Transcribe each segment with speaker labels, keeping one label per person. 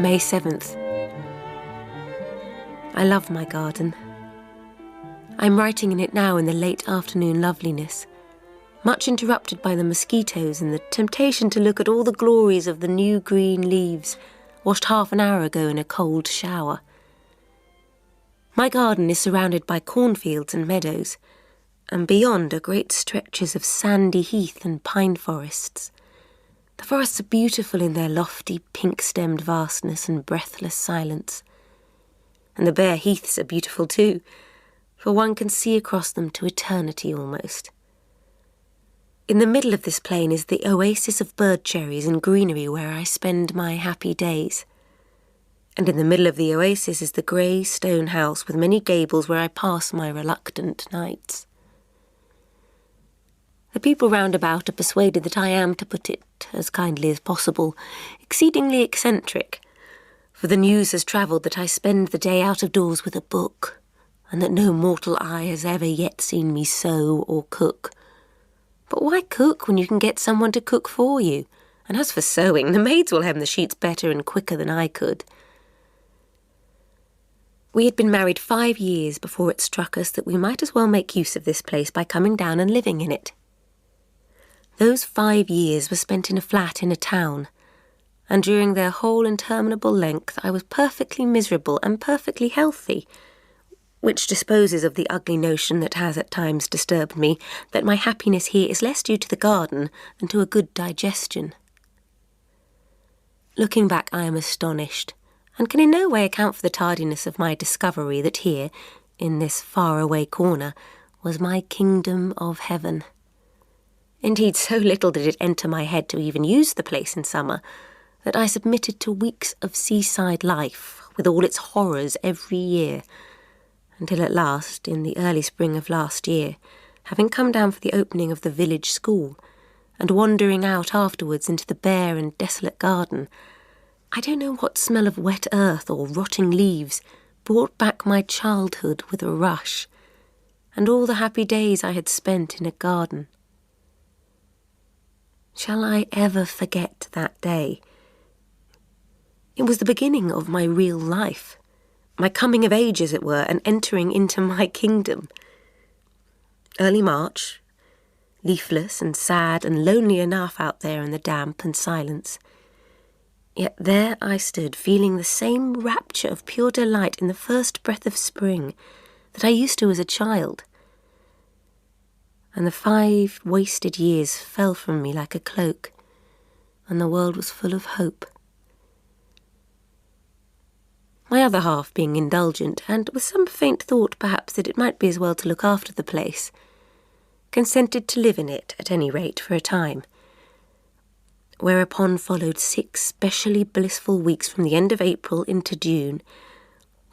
Speaker 1: May 7th. I love my garden. I'm writing in it now in the late afternoon loveliness, much interrupted by the mosquitoes and the temptation to look at all the glories of the new green leaves, washed half an hour ago in a cold shower. My garden is surrounded by cornfields and meadows, and beyond are great stretches of sandy heath and pine forests. The forests are beautiful in their lofty, pink-stemmed vastness and breathless silence. And the bare heaths are beautiful too, for one can see across them to eternity almost. In the middle of this plain is the oasis of bird cherries and greenery where I spend my happy days. And in the middle of the oasis is the grey stone house with many gables where I pass my reluctant nights. The people round about are persuaded that I am, to put it as kindly as possible, exceedingly eccentric, for the news has travelled that I spend the day out of doors with a book, and that no mortal eye has ever yet seen me sew or cook. But why cook when you can get someone to cook for you? And as for sewing, the maids will hem the sheets better and quicker than I could. We had been married 5 years before it struck us that we might as well make use of this place by coming down and living in it. Those 5 years were spent in a flat in a town, and during their whole interminable length I was perfectly miserable and perfectly healthy, which disposes of the ugly notion that has at times disturbed me, that my happiness here is less due to the garden than to a good digestion. Looking back, I am astonished, and can in no way account for the tardiness of my discovery that here, in this far-away corner, was my kingdom of heaven. Indeed, so little did it enter my head to even use the place in summer, that I submitted to weeks of seaside life, with all its horrors every year, until at last, in the early spring of last year, having come down for the opening of the village school, and wandering out afterwards into the bare and desolate garden, I don't know what smell of wet earth or rotting leaves brought back my childhood with a rush, and all the happy days I had spent in a garden. Shall I ever forget that day? It was the beginning of my real life, my coming of age, as it were, and entering into my kingdom. Early March, leafless and sad and lonely enough out there in the damp and silence. Yet there I stood, feeling the same rapture of pure delight in the first breath of spring that I used to as a child. And the 5 wasted years fell from me like a cloak, and the world was full of hope. My other half, being indulgent, and with some faint thought perhaps that it might be as well to look after the place, consented to live in it, at any rate, for a time, whereupon followed 6 specially blissful weeks from the end of April into June,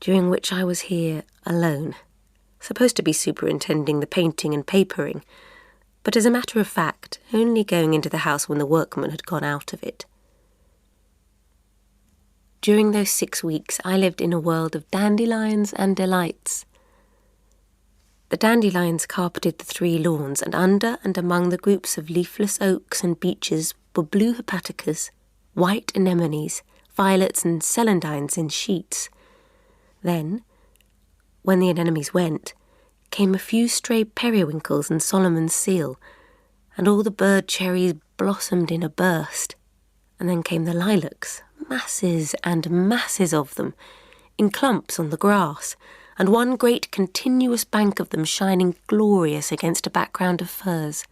Speaker 1: during which I was here alone, supposed to be superintending the painting and papering, but as a matter of fact, only going into the house when the workmen had gone out of it. During those 6 weeks, I lived in a world of dandelions and delights. The dandelions carpeted the 3 lawns, and under and among the groups of leafless oaks and beeches were blue hepaticas, white anemones, violets and celandines in sheets. Then, when the anemones went, came a few stray periwinkles and Solomon's seal, and all the bird cherries blossomed in a burst. And then came the lilacs, masses and masses of them, in clumps on the grass, and one great continuous bank of them shining glorious against a background of firs.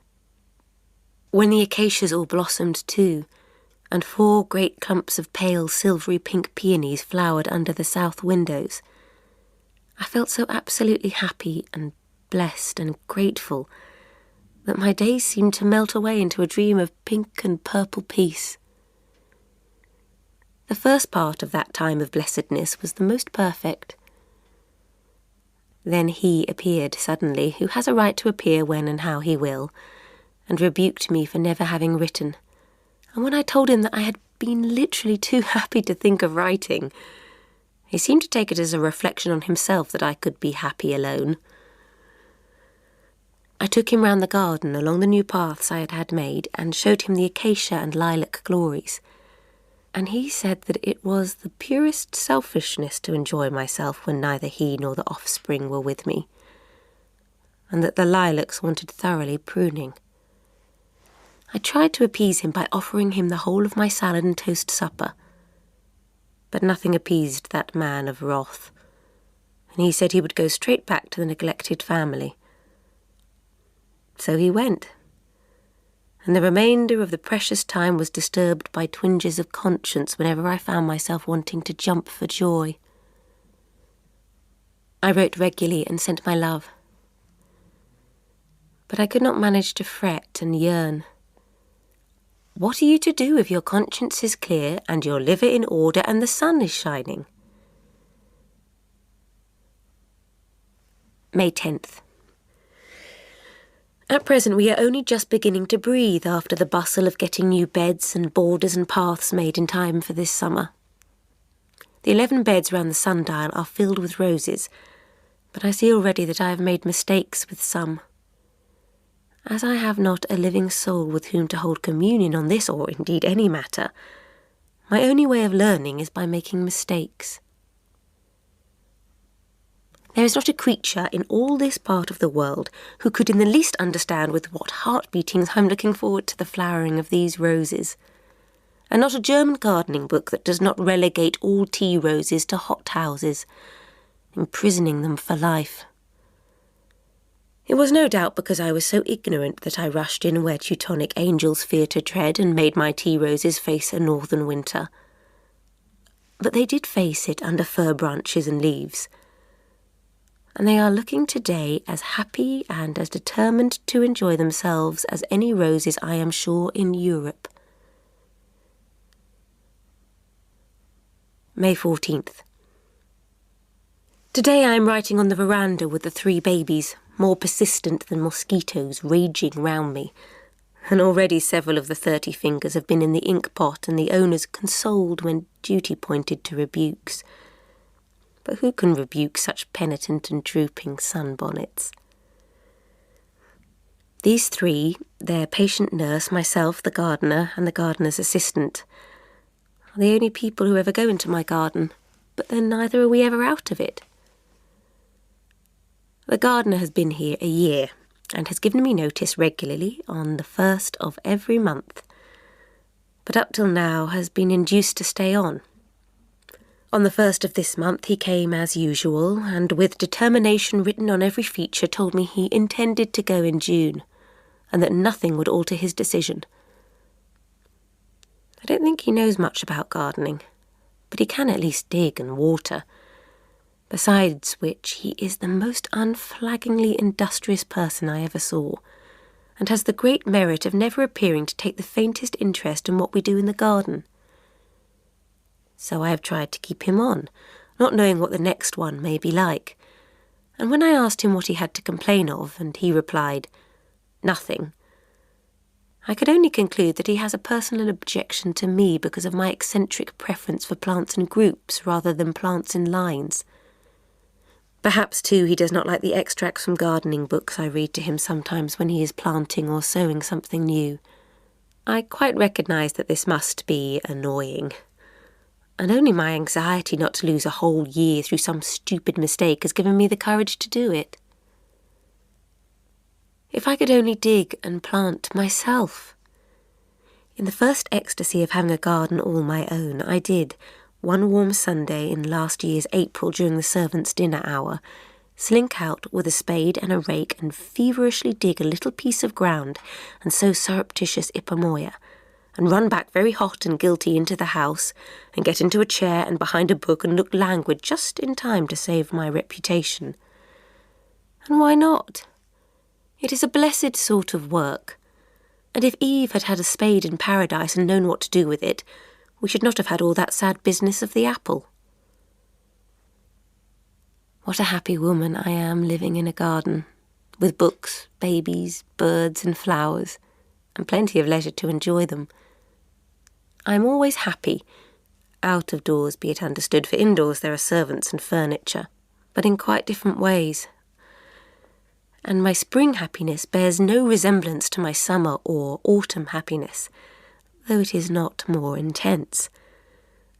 Speaker 1: When the acacias all blossomed too, and 4 great clumps of pale silvery pink peonies flowered under the south windows, I felt so absolutely happy and blessed and grateful that my days seemed to melt away into a dream of pink and purple peace. The first part of that time of blessedness was the most perfect. Then he appeared suddenly, who has a right to appear when and how he will, and rebuked me for never having written. And when I told him that I had been literally too happy to think of writing, he seemed to take it as a reflection on himself that I could be happy alone. I took him round the garden along the new paths I had had made and showed him the acacia and lilac glories. and he said that it was the purest selfishness to enjoy myself when neither he nor the offspring were with me, and that the lilacs wanted thoroughly pruning. I tried to appease him by offering him the whole of my salad and toast supper, but nothing appeased that man of wrath, and he said he would go straight back to the neglected family. So he went, and the remainder of the precious time was disturbed by twinges of conscience whenever I found myself wanting to jump for joy. I wrote regularly and sent my love, but I could not manage to fret and yearn. What are you to do if your conscience is clear and your liver in order and the sun is shining? May 10th. At present we are only just beginning to breathe after the bustle of getting new beds and borders and paths made in time for this summer. The 11 beds round the sundial are filled with roses, but I see already that I have made mistakes with some. As I have not a living soul with whom to hold communion on this or indeed any matter, my only way of learning is by making mistakes. There is not a creature in all this part of the world who could in the least understand with what heart-beatings I'm looking forward to the flowering of these roses, and not a German gardening book that does not relegate all tea roses to hot houses, imprisoning them for life. It was no doubt because I was so ignorant that I rushed in where Teutonic angels fear to tread and made my tea roses face a northern winter. But they did face it under fir branches and leaves, and they are looking today as happy and as determined to enjoy themselves as any roses I am sure in Europe. May 14th. Today I am writing on the veranda with the 3 babies, more persistent than mosquitoes raging round me, and already several of the 30 fingers have been in the ink pot and the owners consoled when duty pointed to rebukes. But who can rebuke such penitent and drooping sunbonnets? These 3, their patient nurse, myself, the gardener, and the gardener's assistant, are the only people who ever go into my garden, but then neither are we ever out of it. The gardener has been here a year and has given me notice regularly on the 1st of every month, but up till now has been induced to stay on. On the 1st of this month he came as usual, and with determination written on every feature told me he intended to go in June, and that nothing would alter his decision. I don't think he knows much about gardening, but he can at least dig and water, besides which he is the most unflaggingly industrious person I ever saw, and has the great merit of never appearing to take the faintest interest in what we do in the garden. So I have tried to keep him on, not knowing what the next one may be like, and when I asked him what he had to complain of, and he replied, "Nothing," I could only conclude that he has a personal objection to me because of my eccentric preference for plants in groups rather than plants in lines. Perhaps, too, he does not like the extracts from gardening books I read to him sometimes when he is planting or sowing something new. I quite recognise that this must be annoying, and only my anxiety not to lose a whole year through some stupid mistake has given me the courage to do it. If I could only dig and plant myself. In the first ecstasy of having a garden all my own, I did, one warm Sunday in last year's April during the servants' dinner hour, slink out with a spade and a rake and feverishly dig a little piece of ground and sow surreptitious ipomoea, and run back very hot and guilty into the house, and get into a chair and behind a book and look languid just in time to save my reputation. And why not? It is a blessed sort of work, and if Eve had had a spade in paradise and known what to do with it, we should not have had all that sad business of the apple. What a happy woman I am living in a garden, with books, babies, birds and flowers, and plenty of leisure to enjoy them. I am always happy, out of doors be it understood, for indoors there are servants and furniture, but in quite different ways. And my spring happiness bears no resemblance to my summer or autumn happiness, though it is not more intense.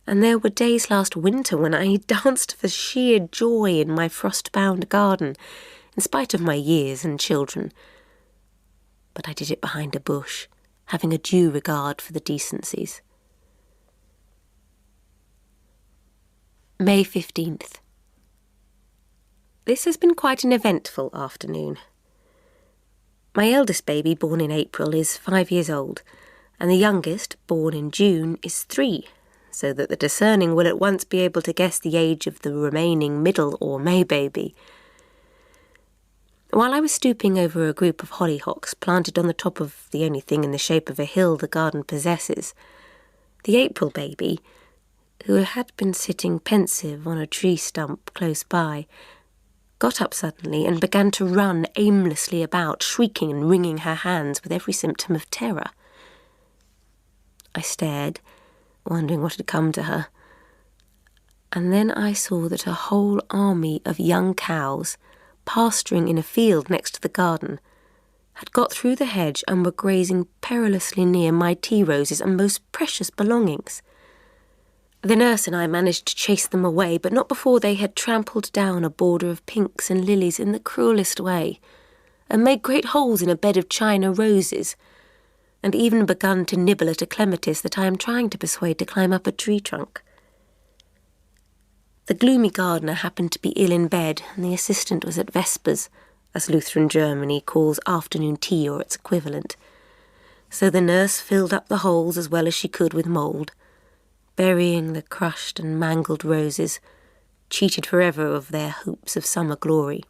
Speaker 1: And there were days last winter when I danced for sheer joy in my frost-bound garden, in spite of my years and children. But I did it behind a bush, having a due regard for the decencies. May 15th. This has been quite an eventful afternoon. My eldest baby, born in April, is 5 years old, and the youngest, born in June, is 3, so that the discerning will at once be able to guess the age of the remaining middle or May baby. While I was stooping over a group of hollyhocks planted on the top of the only thing in the shape of a hill the garden possesses, the April baby, who had been sitting pensive on a tree stump close by, got up suddenly and began to run aimlessly about, shrieking and wringing her hands with every symptom of terror. I stared, wondering what had come to her, and then I saw that a whole army of young cows, pasturing in a field next to the garden, had got through the hedge and were grazing perilously near my tea roses and most precious belongings. The nurse and I managed to chase them away, but not before they had trampled down a border of pinks and lilies in the cruellest way, and made great holes in a bed of China roses, and even begun to nibble at a clematis that I am trying to persuade to climb up a tree trunk. The gloomy gardener happened to be ill in bed, and the assistant was at vespers, as Lutheran Germany calls afternoon tea or its equivalent. So the nurse filled up the holes as well as she could with mould, burying the crushed and mangled roses, cheated forever of their hopes of summer glory,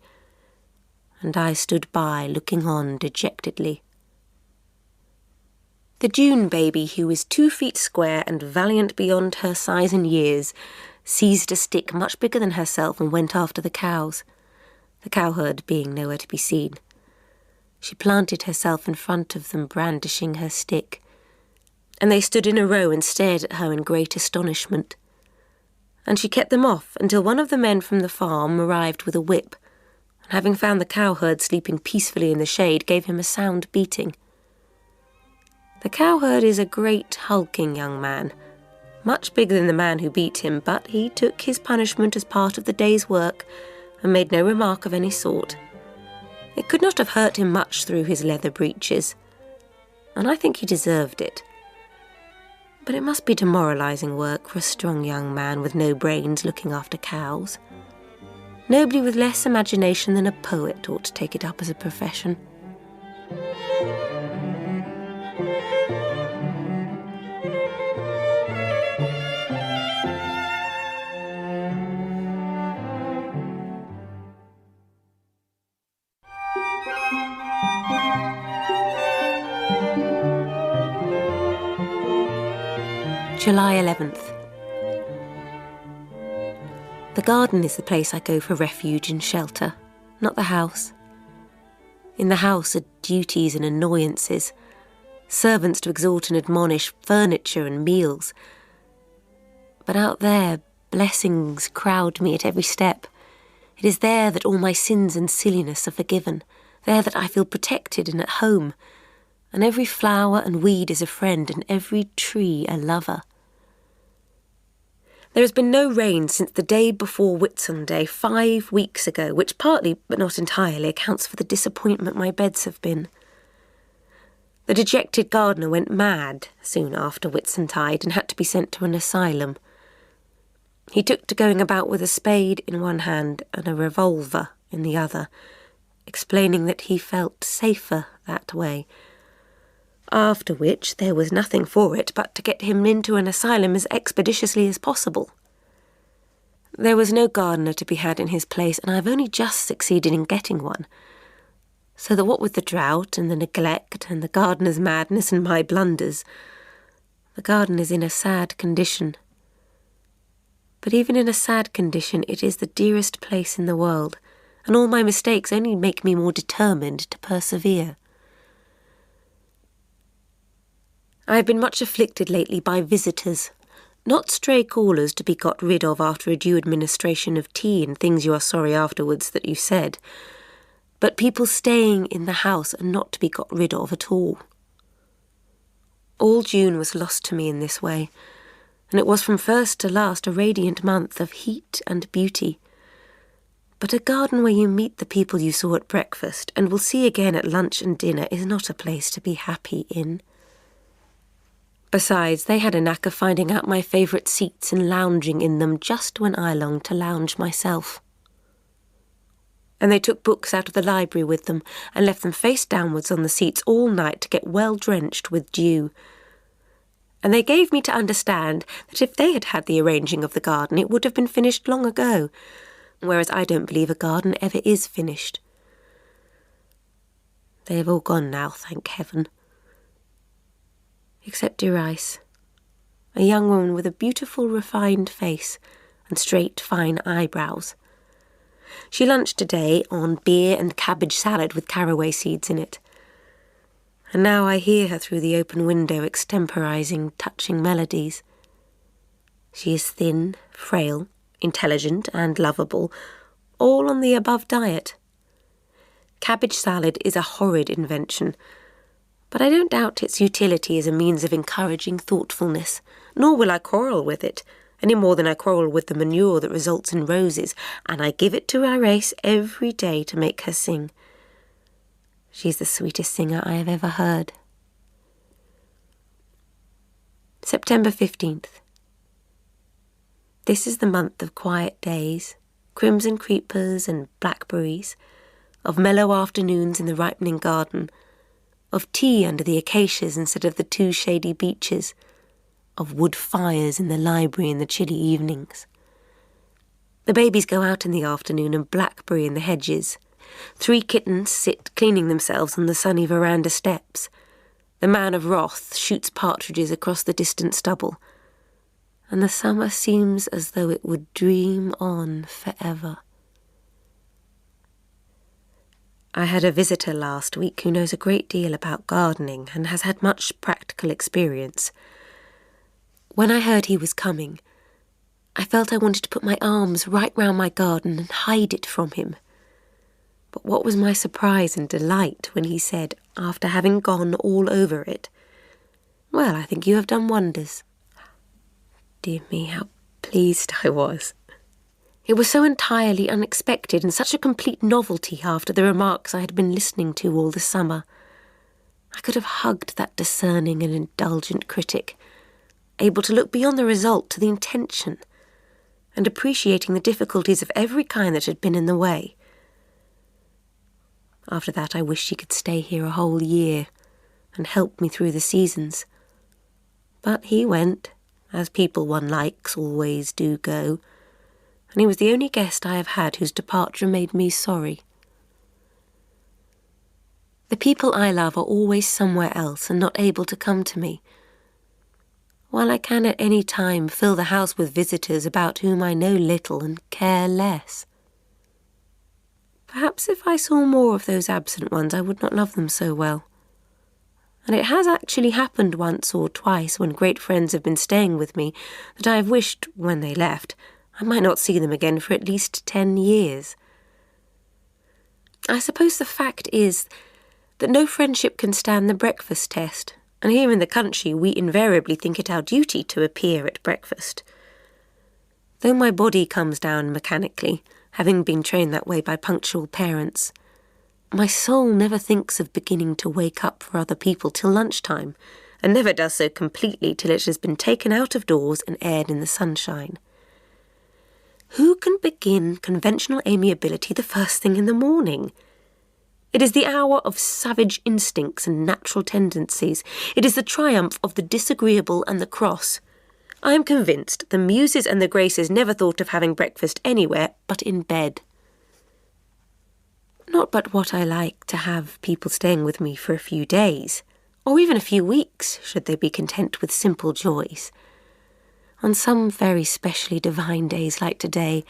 Speaker 1: and I stood by looking on dejectedly. The June baby, who is 2 feet square and valiant beyond her size and years, seized a stick much bigger than herself and went after the cows, the cowherd being nowhere to be seen. She planted herself in front of them, brandishing her stick, and they stood in a row and stared at her in great astonishment. And she kept them off until one of the men from the farm arrived with a whip, and having found the cowherd sleeping peacefully in the shade, gave him a sound beating. The cowherd is a great hulking young man, much bigger than the man who beat him, but he took his punishment as part of the day's work and made no remark of any sort. It could not have hurt him much through his leather breeches, and I think he deserved it. But it must be demoralising work for a strong young man with no brains looking after cows. Nobody with less imagination than a poet ought to take it up as a profession. July 11th. The garden is the place I go for refuge and shelter, not the house. In the house are duties and annoyances, servants to exhort and admonish, furniture and meals. But out there, blessings crowd me at every step. It is there that all my sins and silliness are forgiven, there that I feel protected and at home, and every flower and weed is a friend and every tree a lover. There has been no rain since the day before Whitsunday, 5 weeks ago, which partly, but not entirely, accounts for the disappointment my beds have been. The dejected gardener went mad soon after Whitsuntide and had to be sent to an asylum. He took to going about with a spade in one hand and a revolver in the other, explaining that he felt safer that way, after which there was nothing for it but to get him into an asylum as expeditiously as possible. There was no gardener to be had in his place, and I have only just succeeded in getting one, so that what with the drought and the neglect and the gardener's madness and my blunders, the garden is in a sad condition. But even in a sad condition, it is the dearest place in the world, and all my mistakes only make me more determined to persevere. I have been much afflicted lately by visitors, not stray callers to be got rid of after a due administration of tea and things you are sorry afterwards that you said, but people staying in the house and not to be got rid of at all. All June was lost to me in this way, and it was from first to last a radiant month of heat and beauty. But a garden where you meet the people you saw at breakfast and will see again at lunch and dinner is not a place to be happy in. Besides, they had a knack of finding out my favourite seats and lounging in them just when I longed to lounge myself. And they took books out of the library with them and left them face downwards on the seats all night to get well drenched with dew. And they gave me to understand that if they had had the arranging of the garden, it would have been finished long ago, whereas I don't believe a garden ever is finished. They have all gone now, thank heaven. Except Derice, a young woman with a beautiful, refined face and straight, fine eyebrows. She lunched today on beer and cabbage salad with caraway seeds in it. And now I hear her through the open window extemporizing touching melodies. She is thin, frail, intelligent and lovable, all on the above diet. Cabbage salad is a horrid invention, but I don't doubt its utility as a means of encouraging thoughtfulness, nor will I quarrel with it, any more than I quarrel with the manure that results in roses, and I give it to Iris every day to make her sing. She's the sweetest singer I have ever heard. September 15th. This is the month of quiet days, crimson creepers and blackberries, of mellow afternoons in the ripening garden, of tea under the acacias instead of the too shady beeches, of wood fires in the library in the chilly evenings. The babies go out in the afternoon and blackberry in the hedges. 3 kittens sit cleaning themselves on the sunny veranda steps. The man of wrath shoots partridges across the distant stubble. And the summer seems as though it would dream on forever. I had a visitor last week who knows a great deal about gardening and has had much practical experience. When I heard he was coming, I felt I wanted to put my arms right round my garden and hide it from him. But what was my surprise and delight when he said, after having gone all over it, "Well, I think you have done wonders." Dear me, how pleased I was. It was so entirely unexpected and such a complete novelty after the remarks I had been listening to all the summer. I could have hugged that discerning and indulgent critic, able to look beyond the result to the intention, and appreciating the difficulties of every kind that had been in the way. After that, I wished she could stay here a whole year and help me through the seasons. But he went, as people one likes always do go, and he was the only guest I have had whose departure made me sorry. The people I love are always somewhere else and not able to come to me, while I can at any time fill the house with visitors about whom I know little and care less. Perhaps if I saw more of those absent ones, I would not love them so well. And it has actually happened once or twice when great friends have been staying with me that I have wished, when they left, I might not see them again for at least 10 years. I suppose the fact is that no friendship can stand the breakfast test, and here in the country we invariably think it our duty to appear at breakfast. Though my body comes down mechanically, having been trained that way by punctual parents, my soul never thinks of beginning to wake up for other people till lunchtime, and never does so completely till it has been taken out of doors and aired in the sunshine. Who can begin conventional amiability the first thing in the morning? It is the hour of savage instincts and natural tendencies. It is the triumph of the disagreeable and the cross. I am convinced the Muses and the Graces never thought of having breakfast anywhere but in bed. Not but what I like to have people staying with me for a few days, or even a few weeks, should they be content with simple joys. On some very specially divine days like today,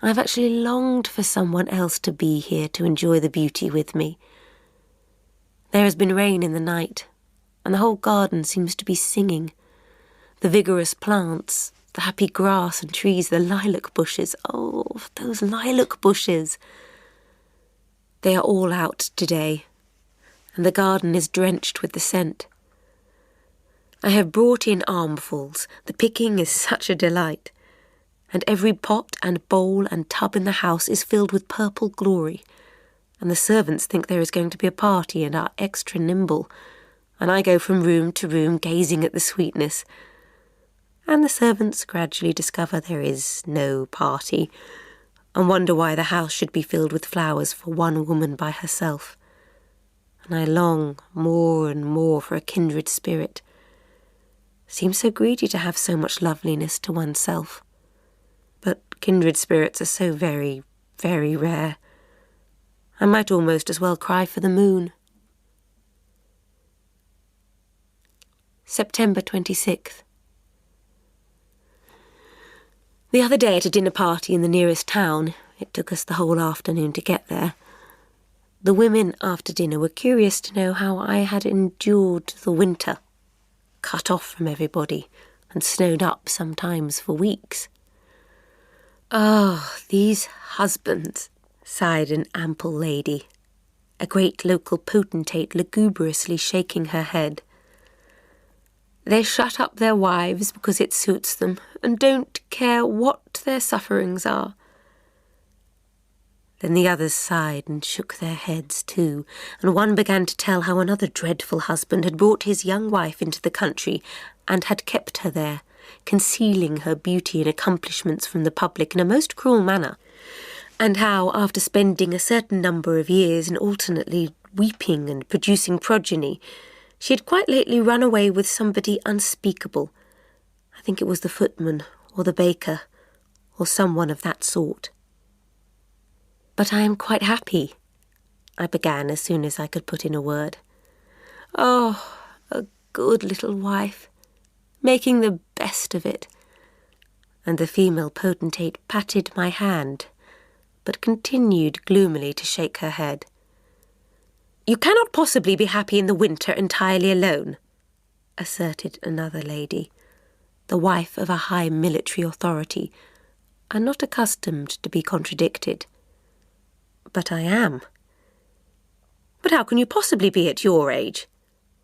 Speaker 1: I have actually longed for someone else to be here to enjoy the beauty with me. There has been rain in the night, and the whole garden seems to be singing. The vigorous plants, the happy grass and trees, the lilac bushes. Oh, those lilac bushes! They are all out today, and the garden is drenched with the scent. I have brought in armfuls. The picking is such a delight. And every pot and bowl and tub in the house is filled with purple glory. And the servants think there is going to be a party and are extra nimble. And I go from room to room gazing at the sweetness. And the servants gradually discover there is no party and wonder why the house should be filled with flowers for one woman by herself. And I long more and more for a kindred spirit. Seems so greedy to have so much loveliness to oneself. But kindred spirits are so very, very rare. I might almost as well cry for the moon. September 26th. The other day at a dinner party in the nearest town, it took us the whole afternoon to get there, the women after dinner were curious to know how I had endured the winter, cut off from everybody and snowed up sometimes for weeks. "Ah, these husbands," sighed an ample lady, a great local potentate lugubriously shaking her head. "They shut up their wives because it suits them and don't care what their sufferings are." Then the others sighed and shook their heads too, and one began to tell how another dreadful husband had brought his young wife into the country and had kept her there, concealing her beauty and accomplishments from the public in a most cruel manner, and how, after spending a certain number of years in alternately weeping and producing progeny, she had quite lately run away with somebody unspeakable. I think it was the footman or the baker or someone of that sort. "But I am quite happy," I began as soon as I could put in a word. "Oh, a good little wife, making the best of it." And the female potentate patted my hand, but continued gloomily to shake her head. "You cannot possibly be happy in the winter entirely alone," asserted another lady, the wife of a high military authority, and not accustomed to be contradicted. "But I am." "But how can you possibly be at your age?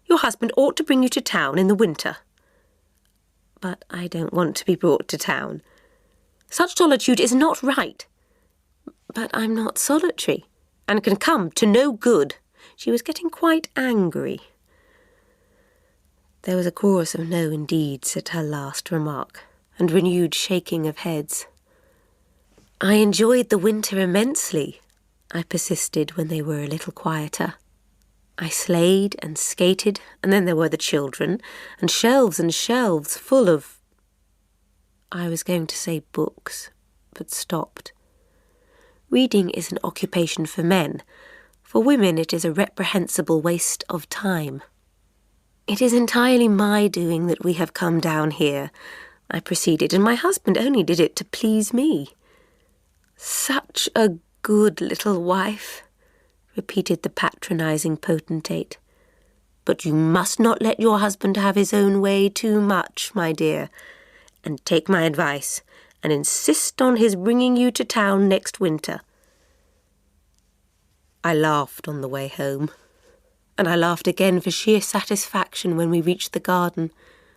Speaker 1: Your husband ought to bring you to town in the winter." "But I don't want to be brought to town." "Such solitude is not right." "But I'm not solitary, and can come to no good." She was getting quite angry. There was a chorus of no indeeds at her last remark, and renewed shaking of heads. "I enjoyed the winter immensely," I persisted when they were a little quieter. "I sleighed and skated, and then there were the children, and shelves full of—" I was going to say books, but stopped. Reading is an occupation for men. For women it is a reprehensible waste of time. "It is entirely my doing that we have come down here," I proceeded, "and my husband only did it to please me." "Such a good little wife," repeated the patronising potentate. "But you must not let your husband have his own way too much, my dear, and take my advice, and insist on his bringing you to town next winter." I laughed on the way home, and I laughed again for sheer satisfaction when we reached the garden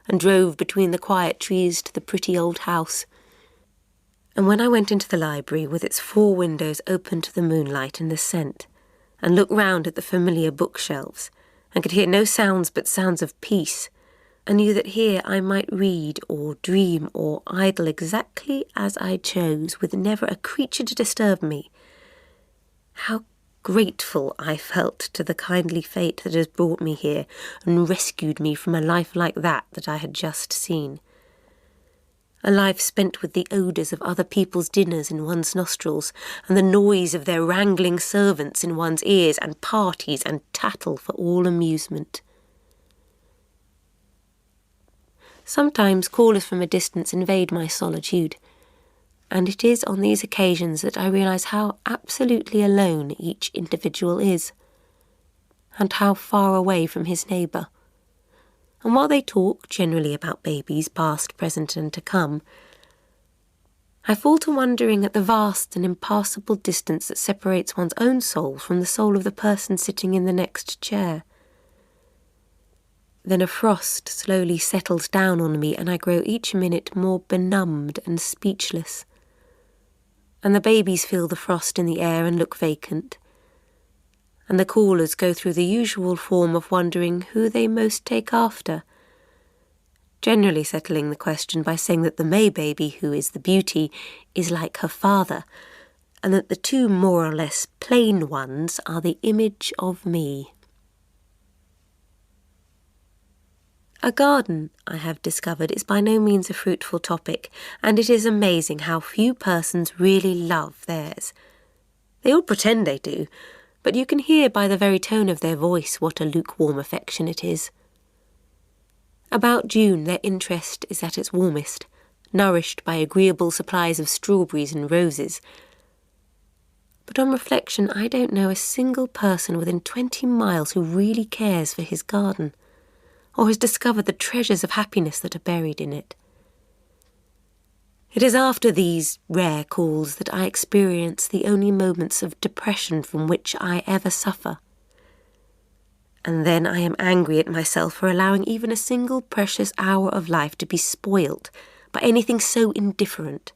Speaker 1: and drove between the quiet trees to the pretty old house. And when I went into the library with its 4 windows open to the moonlight and the scent, and looked round at the familiar bookshelves, and could hear no sounds but sounds of peace, and knew that here I might read or dream or idle exactly as I chose, with never a creature to disturb me, how grateful I felt to the kindly fate that has brought me here and rescued me from a life like that I had just seen. A life spent with the odours of other people's dinners in one's nostrils, and the noise of their wrangling servants in one's ears, and parties and tattle for all amusement. Sometimes callers from a distance invade my solitude, and it is on these occasions that I realise how absolutely alone each individual is, and how far away from his neighbour. And while they talk generally about babies, past, present and to come, I fall to wondering at the vast and impassable distance that separates one's own soul from the soul of the person sitting in the next chair. Then a frost slowly settles down on me and I grow each minute more benumbed and speechless. And the babies feel the frost in the air and look vacant. And the callers go through the usual form of wondering who they most take after, generally settling the question by saying that the May baby, who is the beauty, is like her father, and that the two more or less plain ones are the image of me. A garden, I have discovered, is by no means a fruitful topic, and it is amazing how few persons really love theirs. They all pretend they do, but you can hear by the very tone of their voice what a lukewarm affection it is. About June their interest is at its warmest, nourished by agreeable supplies of strawberries and roses. But on reflection, I don't know a single person within 20 miles who really cares for his garden, or has discovered the treasures of happiness that are buried in it. It is after these rare calls that I experience the only moments of depression from which I ever suffer. And then I am angry at myself for allowing even a single precious hour of life to be spoilt by anything so indifferent.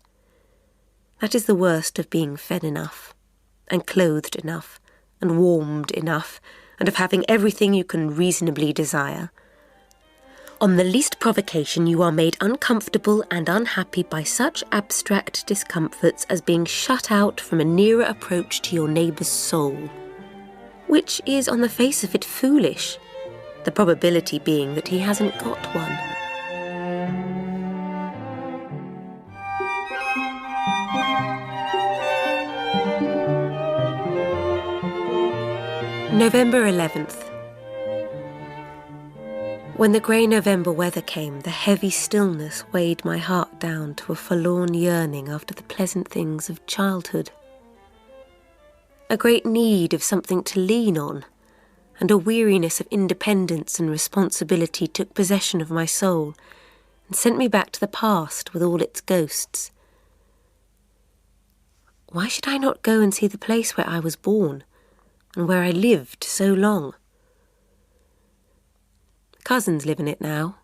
Speaker 1: That is the worst of being fed enough, and clothed enough, and warmed enough, and of having everything you can reasonably desire. On the least provocation you are made uncomfortable and unhappy by such abstract discomforts as being shut out from a nearer approach to your neighbour's soul. Which is on the face of it foolish, the probability being that he hasn't got one. November 11th. When the grey November weather came, the heavy stillness weighed my heart down to a forlorn yearning after the pleasant things of childhood. A great need of something to lean on, and a weariness of independence and responsibility took possession of my soul and sent me back to the past with all its ghosts. Why should I not go and see the place where I was born, and where I lived so long? Cousins live in it now,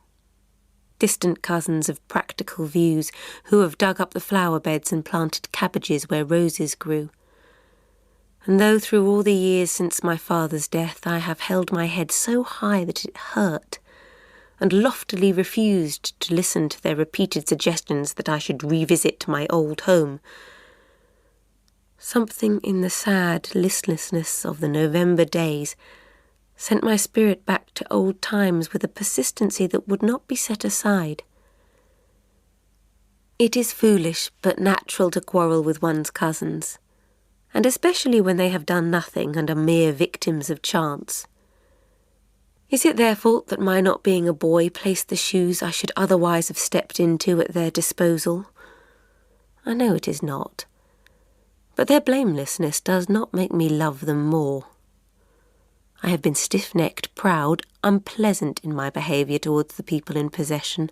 Speaker 1: distant cousins of practical views who have dug up the flower beds and planted cabbages where roses grew. And though through all the years since my father's death I have held my head so high that it hurt, and loftily refused to listen to their repeated suggestions that I should revisit my old home, something in the sad listlessness of the November days sent my spirit back to old times with a persistency that would not be set aside. It is foolish but natural to quarrel with one's cousins, and especially when they have done nothing and are mere victims of chance. Is it their fault that my not being a boy placed the shoes I should otherwise have stepped into at their disposal? I know it is not, but their blamelessness does not make me love them more. I have been stiff-necked, proud, unpleasant in my behaviour towards the people in possession.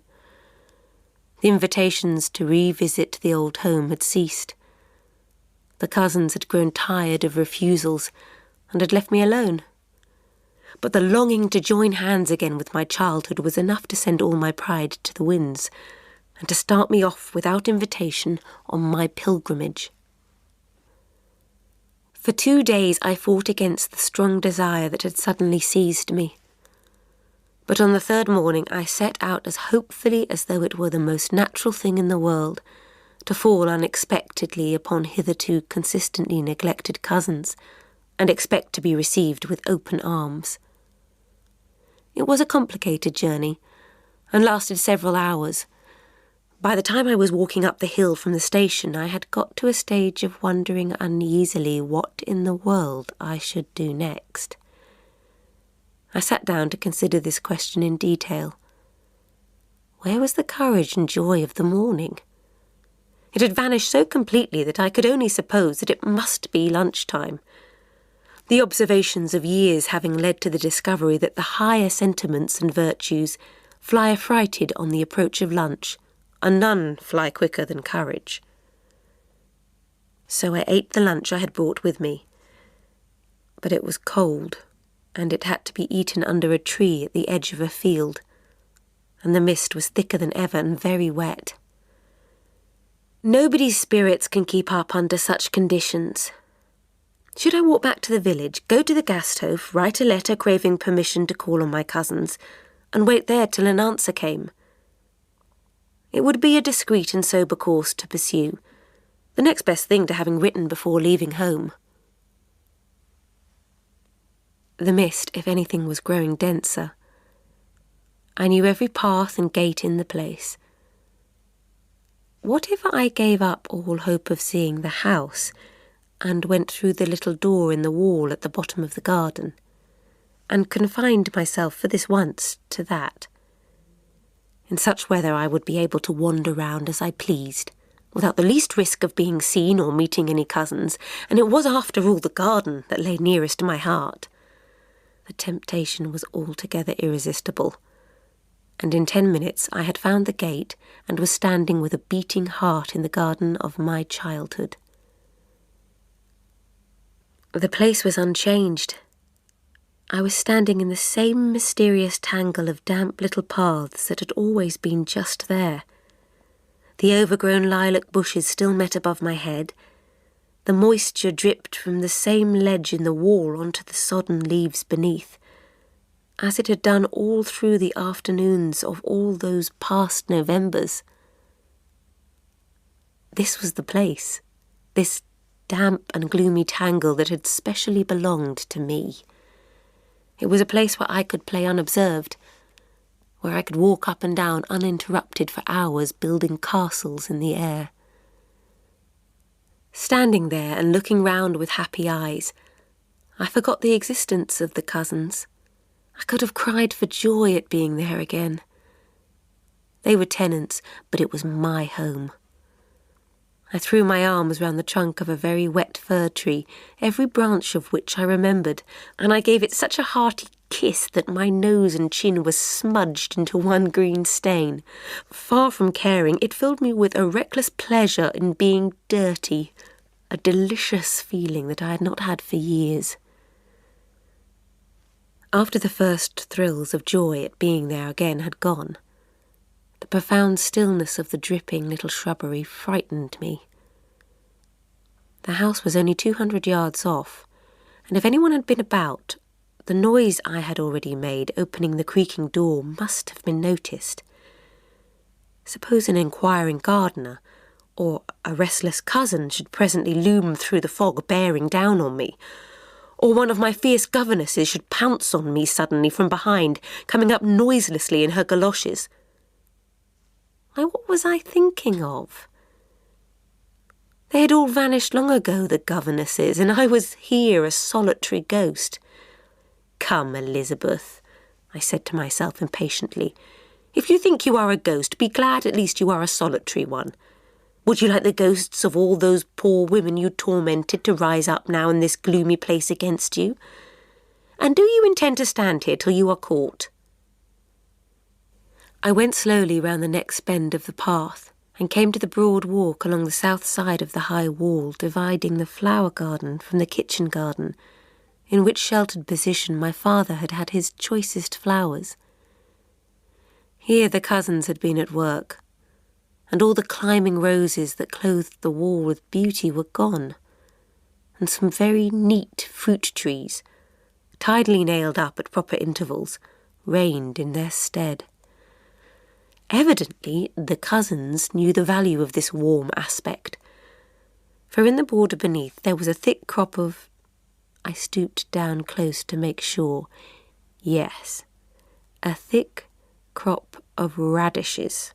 Speaker 1: The invitations to revisit the old home had ceased. The cousins had grown tired of refusals and had left me alone. But the longing to join hands again with my childhood was enough to send all my pride to the winds and to start me off without invitation on my pilgrimage. For 2 days I fought against the strong desire that had suddenly seized me. But on the third morning I set out as hopefully as though it were the most natural thing in the world to fall unexpectedly upon hitherto consistently neglected cousins and expect to be received with open arms. It was a complicated journey and lasted several hours. By the time I was walking up the hill from the station, I had got to a stage of wondering uneasily what in the world I should do next. I sat down to consider this question in detail. Where was the courage and joy of the morning? It had vanished so completely that I could only suppose that it must be lunchtime. The observations of years having led to the discovery that the higher sentiments and virtues fly affrighted on the approach of lunch, and none fly quicker than courage. So I ate the lunch I had brought with me, but it was cold and it had to be eaten under a tree at the edge of a field, and the mist was thicker than ever and very wet. Nobody's spirits can keep up under such conditions. Should I walk back to the village, go to the Gasthof, write a letter craving permission to call on my cousins, and wait there till an answer came? It would be a discreet and sober course to pursue, the next best thing to having written before leaving home. The mist, if anything, was growing denser. I knew every path and gate in the place. What if I gave up all hope of seeing the house and went through the little door in the wall at the bottom of the garden, and confined myself for this once to that? In such weather I would be able to wander round as I pleased, without the least risk of being seen or meeting any cousins, and it was after all the garden that lay nearest to my heart. The temptation was altogether irresistible, and in 10 minutes I had found the gate and was standing with a beating heart in the garden of my childhood. The place was unchanged. I was standing in the same mysterious tangle of damp little paths that had always been just there. The overgrown lilac bushes still met above my head. The moisture dripped from the same ledge in the wall onto the sodden leaves beneath, as it had done all through the afternoons of all those past Novembers. This was the place, this damp and gloomy tangle that had specially belonged to me. It was a place where I could play unobserved, where I could walk up and down uninterrupted for hours, building castles in the air. Standing there and looking round with happy eyes, I forgot the existence of the cousins. I could have cried for joy at being there again. They were tenants, but it was my home. I threw my arms round the trunk of a very wet fir tree, every branch of which I remembered, and I gave it such a hearty kiss that my nose and chin was smudged into one green stain. Far from caring, it filled me with a reckless pleasure in being dirty, a delicious feeling that I had not had for years. After the first thrills of joy at being there again had gone, the profound stillness of the dripping little shrubbery frightened me. The house was only 200 yards off, and if anyone had been about, the noise I had already made opening the creaking door must have been noticed. Suppose an inquiring gardener or a restless cousin should presently loom through the fog bearing down on me, or one of my fierce governesses should pounce on me suddenly from behind, coming up noiselessly in her galoshes. Why, what was I thinking of? They had all vanished long ago, the governesses, and I was here, a solitary ghost. "Come, Elizabeth," I said to myself impatiently. "If you think you are a ghost, be glad at least you are a solitary one. Would you like the ghosts of all those poor women you tormented to rise up now in this gloomy place against you? And do you intend to stand here till you are caught?" I went slowly round the next bend of the path and came to the broad walk along the south side of the high wall dividing the flower garden from the kitchen garden, in which sheltered position my father had had his choicest flowers. Here the cousins had been at work, and all the climbing roses that clothed the wall with beauty were gone, and some very neat fruit trees, tidily nailed up at proper intervals, reigned in their stead. Evidently the cousins knew the value of this warm aspect, for in the border beneath there was a thick crop of— I stooped down close to make sure. Yes, a thick crop of radishes.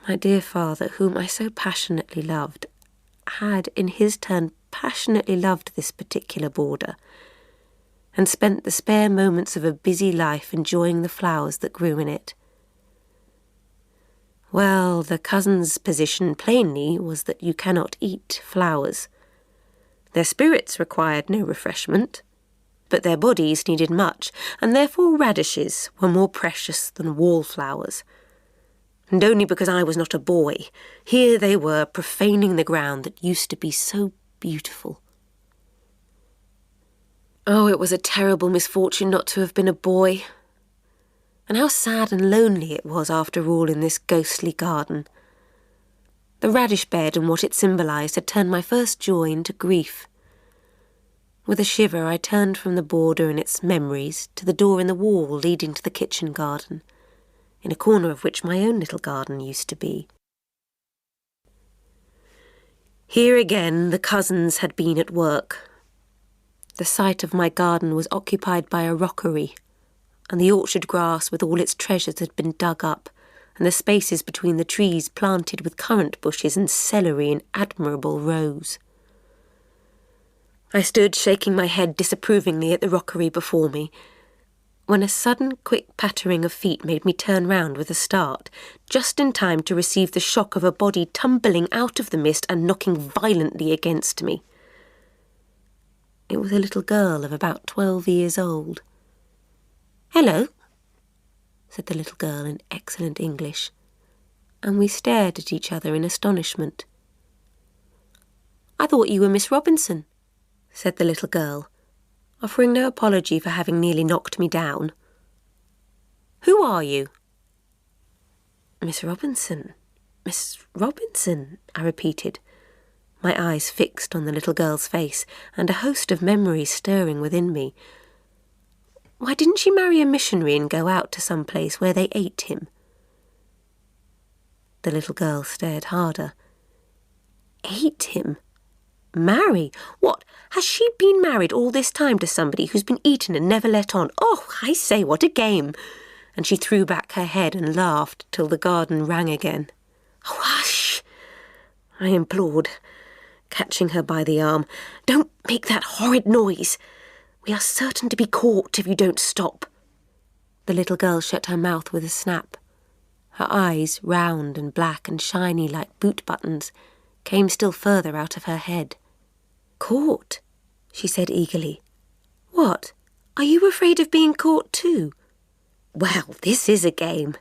Speaker 1: My dear father, whom I so passionately loved, had in his turn passionately loved this particular border, and spent the spare moments of a busy life enjoying the flowers that grew in it. Well, the cousins' position plainly was that you cannot eat flowers. Their spirits required no refreshment, but their bodies needed much, and therefore radishes were more precious than wallflowers. And only because I was not a boy, here they were profaning the ground that used to be so beautiful. Oh, it was a terrible misfortune not to have been a boy. And how sad and lonely it was after all in this ghostly garden. The radish bed and what it symbolised had turned my first joy into grief. With a shiver, I turned from the border and its memories to the door in the wall leading to the kitchen garden, in a corner of which my own little garden used to be. Here again the cousins had been at work. The site of my garden was occupied by a rockery, and the orchard grass with all its treasures had been dug up, and the spaces between the trees planted with currant bushes and celery in admirable rows. I stood shaking my head disapprovingly at the rockery before me, when a sudden quick pattering of feet made me turn round with a start, just in time to receive the shock of a body tumbling out of the mist and knocking violently against me. It was a little girl of about 12 years old. "Hello," said the little girl in excellent English, and we stared at each other in astonishment. "I thought you were Miss Robinson," said the little girl, offering no apology for having nearly knocked me down. "Who are you?" "Miss Robinson, Miss Robinson," I repeated, my eyes fixed on the little girl's face and a host of memories stirring within me. Why didn't she marry a missionary and go out to some place where they ate him? The little girl stared harder. Ate him? Marry? What, has she been married all this time to somebody who's been eaten and never let on? Oh, I say, what a game! And she threw back her head and laughed till the garden rang again. "Oh, hush!" I implored, catching her by the arm. "Don't make that horrid noise. We are certain to be caught if you don't stop." The little girl shut her mouth with a snap. Her eyes, round and black and shiny like boot buttons, came still further out of her head. "Caught?" she said eagerly. "What? Are you afraid of being caught too? Well, this is a game."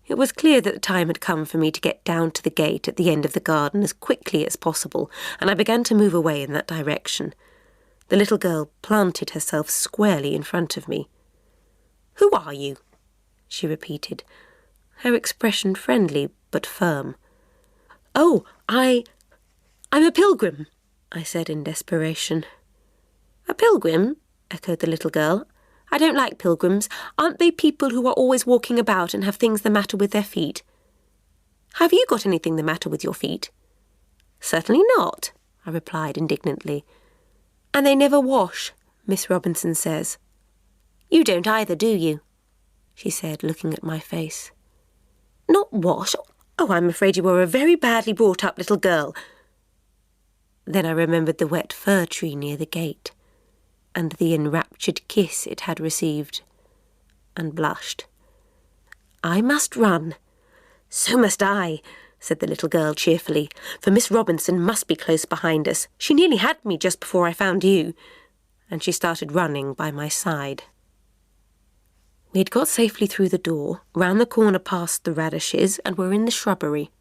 Speaker 1: It was clear that the time had come for me to get down to the gate at the end of the garden as quickly as possible, and I began to move away in that direction. The little girl planted herself squarely in front of me. "Who are you?" she repeated, her expression friendly but firm. "Oh, I'm a pilgrim," I said in desperation. "A pilgrim?" echoed the little girl. "I don't like pilgrims. Aren't they people who are always walking about and have things the matter with their feet? Have you got anything the matter with your feet?" "Certainly not," I replied indignantly. "And they never wash, Miss Robinson says." "You don't either, do you?" she said, looking at my face. "Not wash? Oh, I'm afraid you are a very badly brought up little girl." Then I remembered the wet fir tree near the gate, and the enraptured kiss it had received, and blushed. "I must run." "So must I," said the little girl cheerfully, "for Miss Robinson must be close behind us. She nearly had me just before I found you." And she started running by my side. We had got safely through the door, round the corner past the radishes, and were in the shrubbery.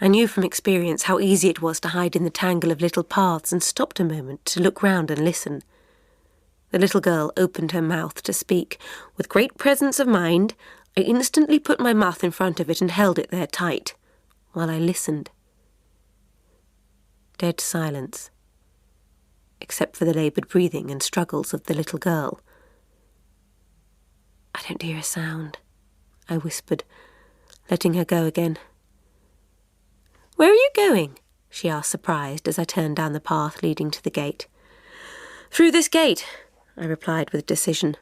Speaker 1: I knew from experience how easy it was to hide in the tangle of little paths, and stopped a moment to look round and listen. The little girl opened her mouth to speak. With great presence of mind, I instantly put my mouth in front of it and held it there tight, while I listened. Dead silence, except for the laboured breathing and struggles of the little girl. "I don't hear a sound," I whispered, letting her go again. "Where are you going?" she asked, surprised, as I turned down the path leading to the gate. "Through this gate," I replied with decision.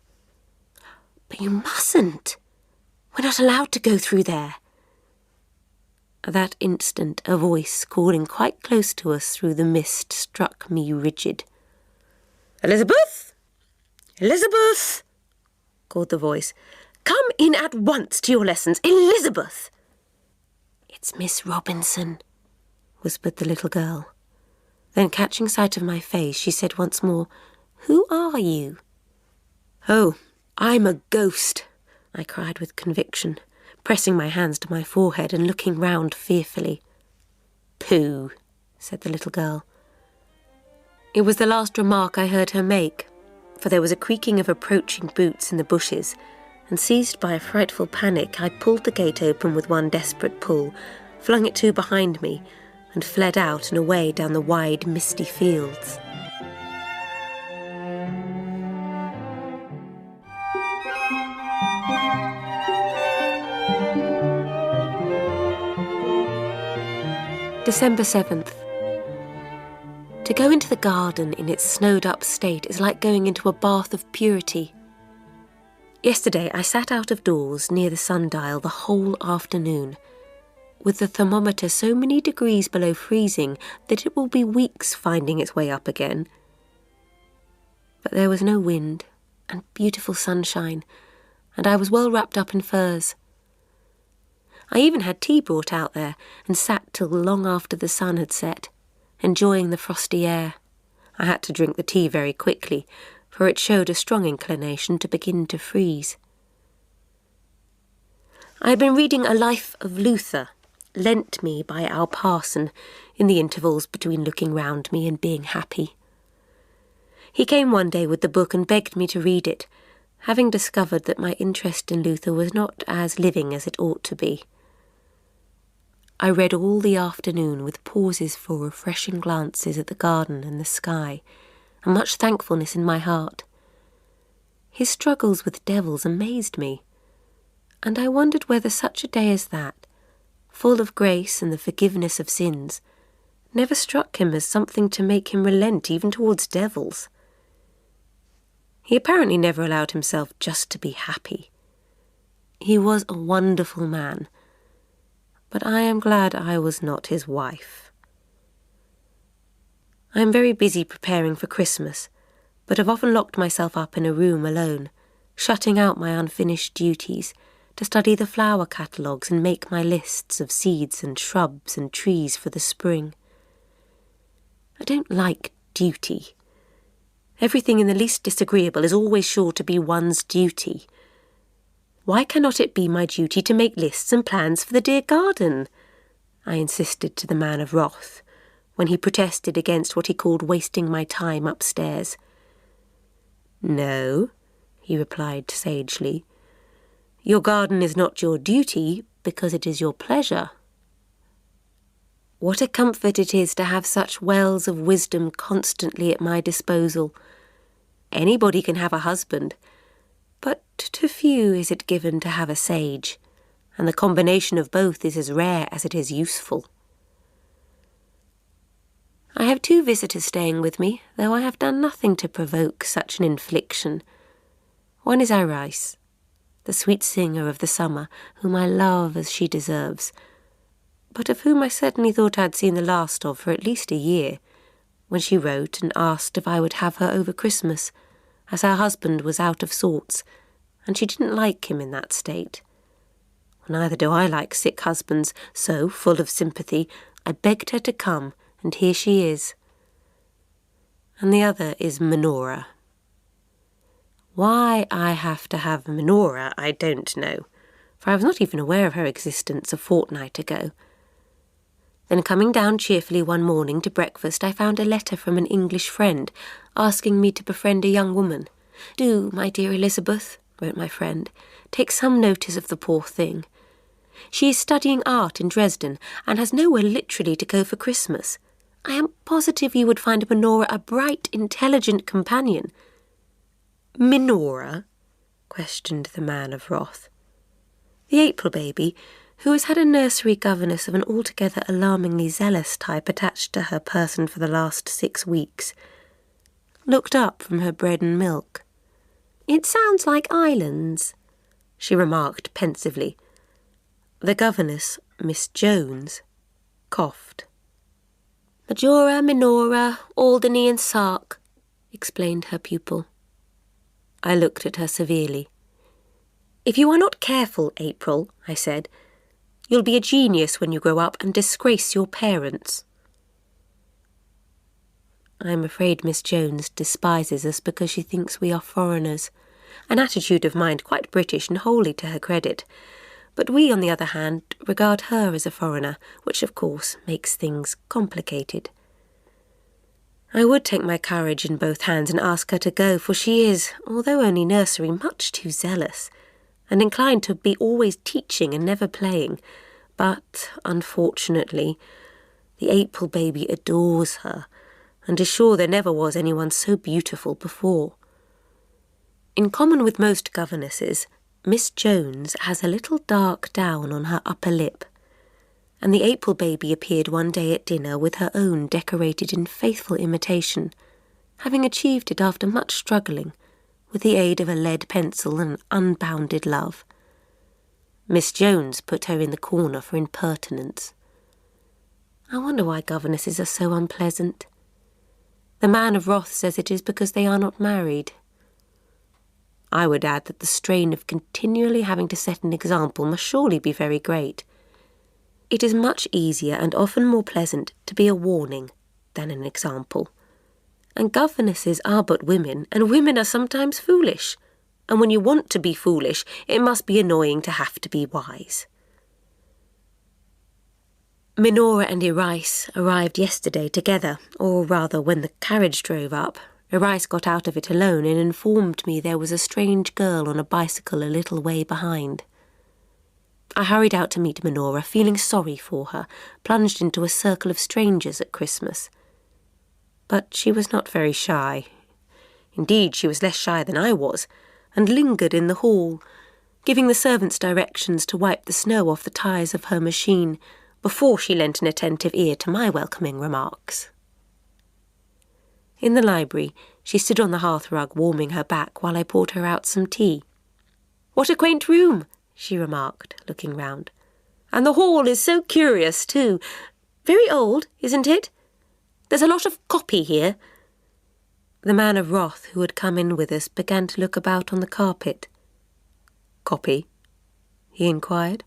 Speaker 1: "But you mustn't. We're not allowed to go through there." At that instant, a voice calling quite close to us through the mist struck me rigid. "Elizabeth! Elizabeth!" called the voice. "Come in at once to your lessons, Elizabeth!" "It's Miss Robinson," whispered the little girl. Then, catching sight of my face, she said once more, "Who are you?" "Oh, I'm a ghost," I cried with conviction, pressing my hands to my forehead and looking round fearfully. "Pooh," said the little girl. It was the last remark I heard her make, for there was a creaking of approaching boots in the bushes, and seized by a frightful panic, I pulled the gate open with one desperate pull, flung it to behind me, and fled out and away down the wide, misty fields. December 7th. To go into the garden in its snowed-up state is like going into a bath of purity. Yesterday I sat out of doors near the sundial the whole afternoon, with the thermometer so many degrees below freezing that it will be weeks finding its way up again. But there was no wind and beautiful sunshine, and I was well wrapped up in furs. I even had tea brought out there and sat till long after the sun had set, enjoying the frosty air. I had to drink the tea very quickly, for it showed a strong inclination to begin to freeze. I had been reading A Life of Luther, lent me by our parson, in the intervals between looking round me and being happy. He came one day with the book and begged me to read it, having discovered that my interest in Luther was not as living as it ought to be. I read all the afternoon with pauses for refreshing glances at the garden and the sky, and much thankfulness in my heart. His struggles with devils amazed me, and I wondered whether such a day as that, full of grace and the forgiveness of sins, never struck him as something to make him relent even towards devils. He apparently never allowed himself just to be happy. He was a wonderful man, but I am glad I was not his wife. I am very busy preparing for Christmas, but have often locked myself up in a room alone, shutting out my unfinished duties, to study the flower catalogues and make my lists of seeds and shrubs and trees for the spring. I don't like duty. Everything in the least disagreeable is always sure to be one's duty. Why cannot it be my duty to make lists and plans for the dear garden? I insisted to the man of wrath, when he protested against what he called wasting my time upstairs. No, he replied sagely. Your garden is not your duty because it is your pleasure. What a comfort it is to have such wells of wisdom constantly at my disposal. Anybody can have a husband, but to few is it given to have a sage, and the combination of both is as rare as it is useful. I have 2 visitors staying with me, though I have done nothing to provoke such an infliction. One is Iris, the sweet singer of the summer, whom I love as she deserves, but of whom I certainly thought I'd seen the last of for at least a year, when she wrote and asked if I would have her over Christmas, as her husband was out of sorts, and she didn't like him in that state. Neither do I like sick husbands, so, full of sympathy, I begged her to come, and here she is. And the other is Menora. Why I have to have Menora, I don't know, for I was not even aware of her existence a fortnight ago. Then coming down cheerfully one morning to breakfast, I found a letter from an English friend asking me to befriend a young woman. Do, my dear Elizabeth, wrote my friend, take some notice of the poor thing. She is studying art in Dresden and has nowhere literally to go for Christmas. I am positive you would find Menora a bright, intelligent companion. Menora? Questioned the man of wrath. The April baby, who has had a nursery governess of an altogether alarmingly zealous type attached to her person for the last 6 weeks, looked up from her bread and milk. It sounds like islands, she remarked pensively. The governess, Miss Jones, coughed. Majora, Minora, Alderney and Sark, explained her pupil. I looked at her severely. If you are not careful, April, I said, you'll be a genius when you grow up and disgrace your parents. I am afraid Miss Jones despises us because she thinks we are foreigners, an attitude of mind quite British and wholly to her credit. But we, on the other hand, regard her as a foreigner, which, of course, makes things complicated. I would take my courage in both hands and ask her to go, for she is, although only nursery, much too zealous, and inclined to be always teaching and never playing. But, unfortunately, the April baby adores her, and is sure there never was anyone so beautiful before. In common with most governesses, Miss Jones has a little dark down on her upper lip, and the April baby appeared one day at dinner with her own decorated in faithful imitation, having achieved it after much struggling, with the aid of a lead pencil and unbounded love. Miss Jones put her in the corner for impertinence. I wonder why governesses are so unpleasant. The man of wrath says it is because they are not married. I would add that the strain of continually having to set an example must surely be very great. It is much easier and often more pleasant to be a warning than an example. And governesses are but women, and women are sometimes foolish. And when you want to be foolish, it must be annoying to have to be wise. Minora and Erice arrived yesterday together, or rather when the carriage drove up. Erice got out of it alone and informed me there was a strange girl on a bicycle a little way behind. I hurried out to meet Minora, feeling sorry for her, plunged into a circle of strangers at Christmas. But she was not very shy. Indeed, she was less shy than I was, and lingered in the hall, giving the servants directions to wipe the snow off the tyres of her machine before she lent an attentive ear to my welcoming remarks. In the library, she stood on the hearthrug warming her back while I poured her out some tea. "What a quaint room," she remarked, looking round. "And the hall is so curious, too. Very old, isn't it? There's a lot of copy here." The man of wrath who had come in with us began to look about on the carpet. "Copy?" he inquired.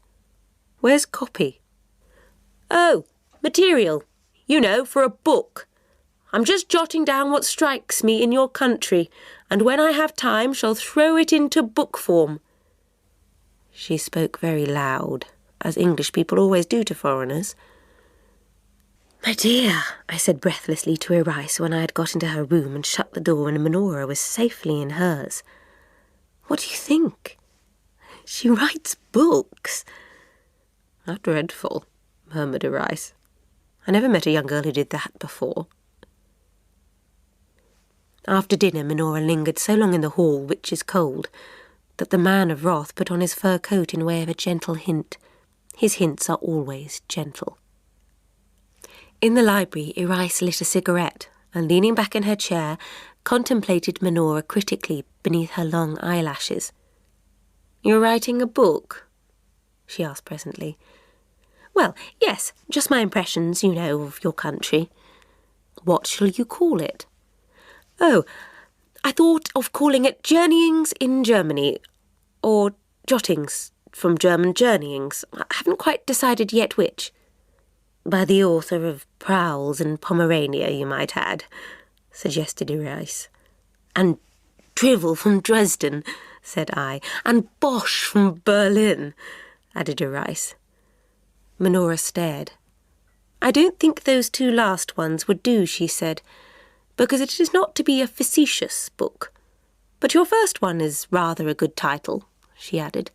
Speaker 1: "Where's copy?" "Oh, material, you know, for a book. I'm just jotting down what strikes me in your country, and when I have time shall throw it into book form." She spoke very loud, as English people always do to foreigners. "My dear," I said breathlessly to Erice when I had got into her room and shut the door and Minora was safely in hers. "What do you think? She writes books." "How dreadful," murmured Erice. "I never met a young girl who did that before." After dinner, Minora lingered so long in the hall, which is cold, that the man of wrath put on his fur coat in way of a gentle hint. His hints are always gentle. In the library, Erice lit a cigarette and, leaning back in her chair, contemplated Minora critically beneath her long eyelashes. "You're writing a book?" she asked presently. "Well, yes, just my impressions, you know, of your country." "What shall you call it?" "Oh, I thought of calling it Journeyings in Germany, or Jottings from German Journeyings. I haven't quite decided yet which." "By the author of Prowls in Pomerania, you might add," suggested Erice. "And Drivel from Dresden," said I. "And Bosch from Berlin," added Erice. Minora stared. "I don't think those two last ones would do," she said, "because it is not to be a facetious book. But your first one is rather a good title," she added,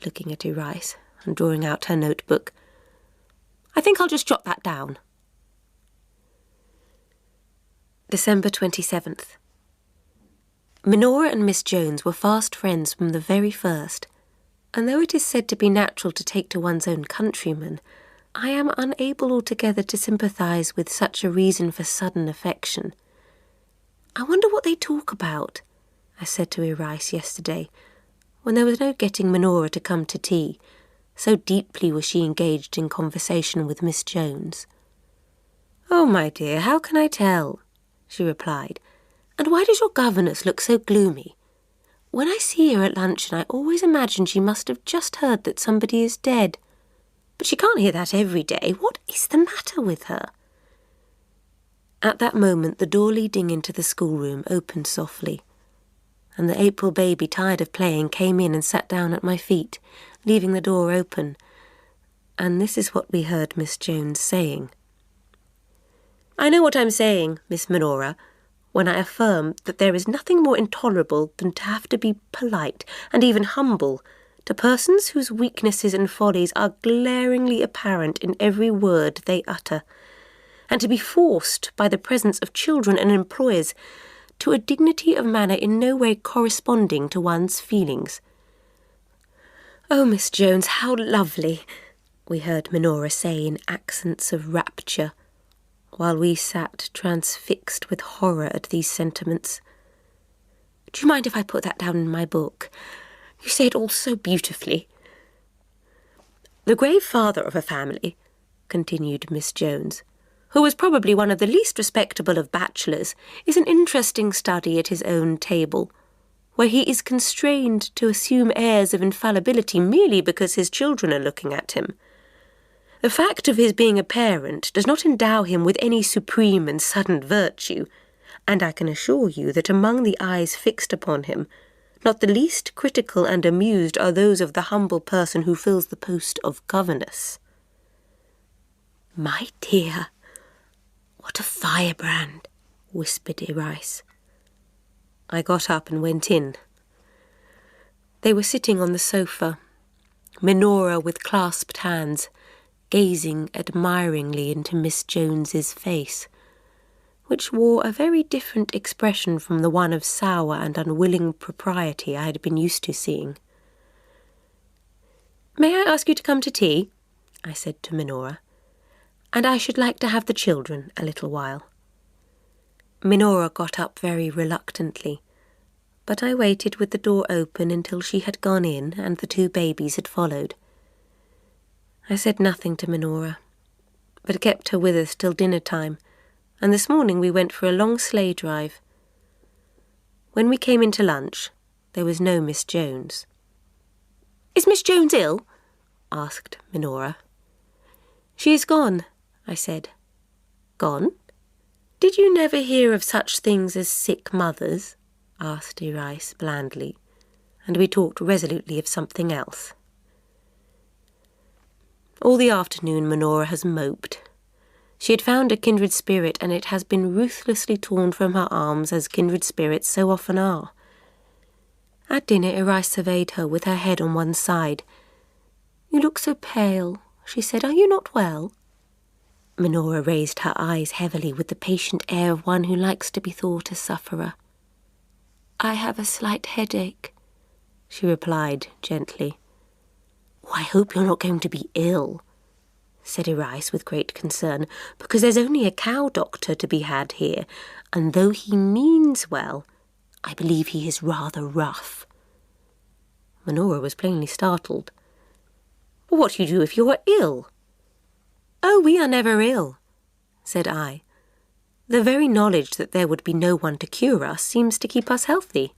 Speaker 1: looking at Erice and drawing out her notebook. "I think I'll just jot that down." December 27th. Minora and Miss Jones were fast friends from the very first, and though it is said to be natural to take to one's own countrymen, I am unable altogether to sympathise with such a reason for sudden affection. "I wonder what they talk about," I said to Erice yesterday, when there was no getting Minora to come to tea. So deeply was she engaged in conversation with Miss Jones. "Oh, my dear, how can I tell?" she replied. "And why does your governess look so gloomy? When I see her at luncheon, I always imagine she must have just heard that somebody is dead. But she can't hear that every day. What is the matter with her?" At that moment, the door leading into the schoolroom opened softly, and the April baby, tired of playing, came in and sat down at my feet, leaving the door open. And this is what we heard Miss Jones saying. I know what I'm saying, Miss Minora, when I affirm that there is nothing more intolerable than to have to be polite and even humble to persons whose weaknesses and follies are glaringly apparent in every word they utter, and to be forced by the presence of children and employers to a dignity of manner in no way corresponding to one's feelings. "Oh, Miss Jones, how lovely!" we heard Minora say in accents of rapture, while we sat transfixed with horror at these sentiments. "Do you mind if I put that down in my book? You say it all so beautifully." "The grave father of a family," continued Miss Jones, "who was probably one of the least respectable of bachelors, is an interesting study at his own table, where he is constrained to assume airs of infallibility merely because his children are looking at him. The fact of his being a parent does not endow him with any supreme and sudden virtue, and I can assure you that among the eyes fixed upon him, not the least critical and amused are those of the humble person who fills the post of governess." "My dear, what a firebrand," whispered Erice. I got up and went in. They were sitting on the sofa, Minora with clasped hands, gazing admiringly into Miss Jones's face, which wore a very different expression from the one of sour and unwilling propriety I had been used to seeing. "May I ask you to come to tea?" I said to Minora. "And I should like to have the children a little while." Minora got up very reluctantly, but I waited with the door open until she had gone in and the two babies had followed. I said nothing to Minora, but kept her with us till dinner time, and this morning we went for a long sleigh drive. When we came into lunch, there was no Miss Jones. "Is Miss Jones ill?" asked Minora. "She is gone," I said. "Gone? Did you never hear of such things as sick mothers?" asked Erice blandly, and we talked resolutely of something else. All the afternoon Minora has moped. She had found a kindred spirit, and it has been ruthlessly torn from her arms as kindred spirits so often are. At dinner Erice surveyed her with her head on one side. "You look so pale," she said. "Are you not well?" Minora raised her eyes heavily with the patient air of one who likes to be thought a sufferer. "I have a slight headache," she replied gently. "Oh, I hope you're not going to be ill," said Erice with great concern, "because there's only a cow doctor to be had here, and though he means well, I believe he is rather rough." Minora was plainly startled. "What do you do if you are ill?" "Oh, we are never ill," said I. "The very knowledge that there would be no one to cure us seems to keep us healthy."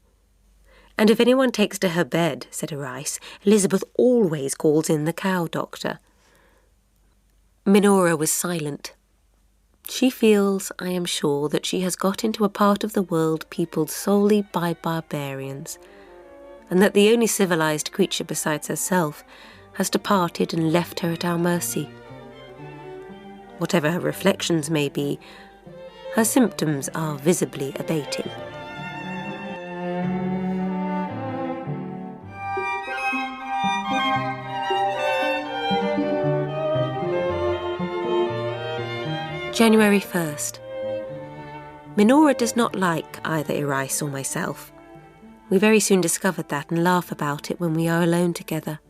Speaker 1: "And if anyone takes to her bed," said Erice, "Elizabeth always calls in the cow doctor." Minora was silent. She feels, I am sure, that she has got into a part of the world peopled solely by barbarians, and that the only civilized creature besides herself has departed and left her at our mercy. Whatever her reflections may be, her symptoms are visibly abating. January 1st. Minora does not like either Erice or myself. We very soon discovered that and laugh about it when we are alone together.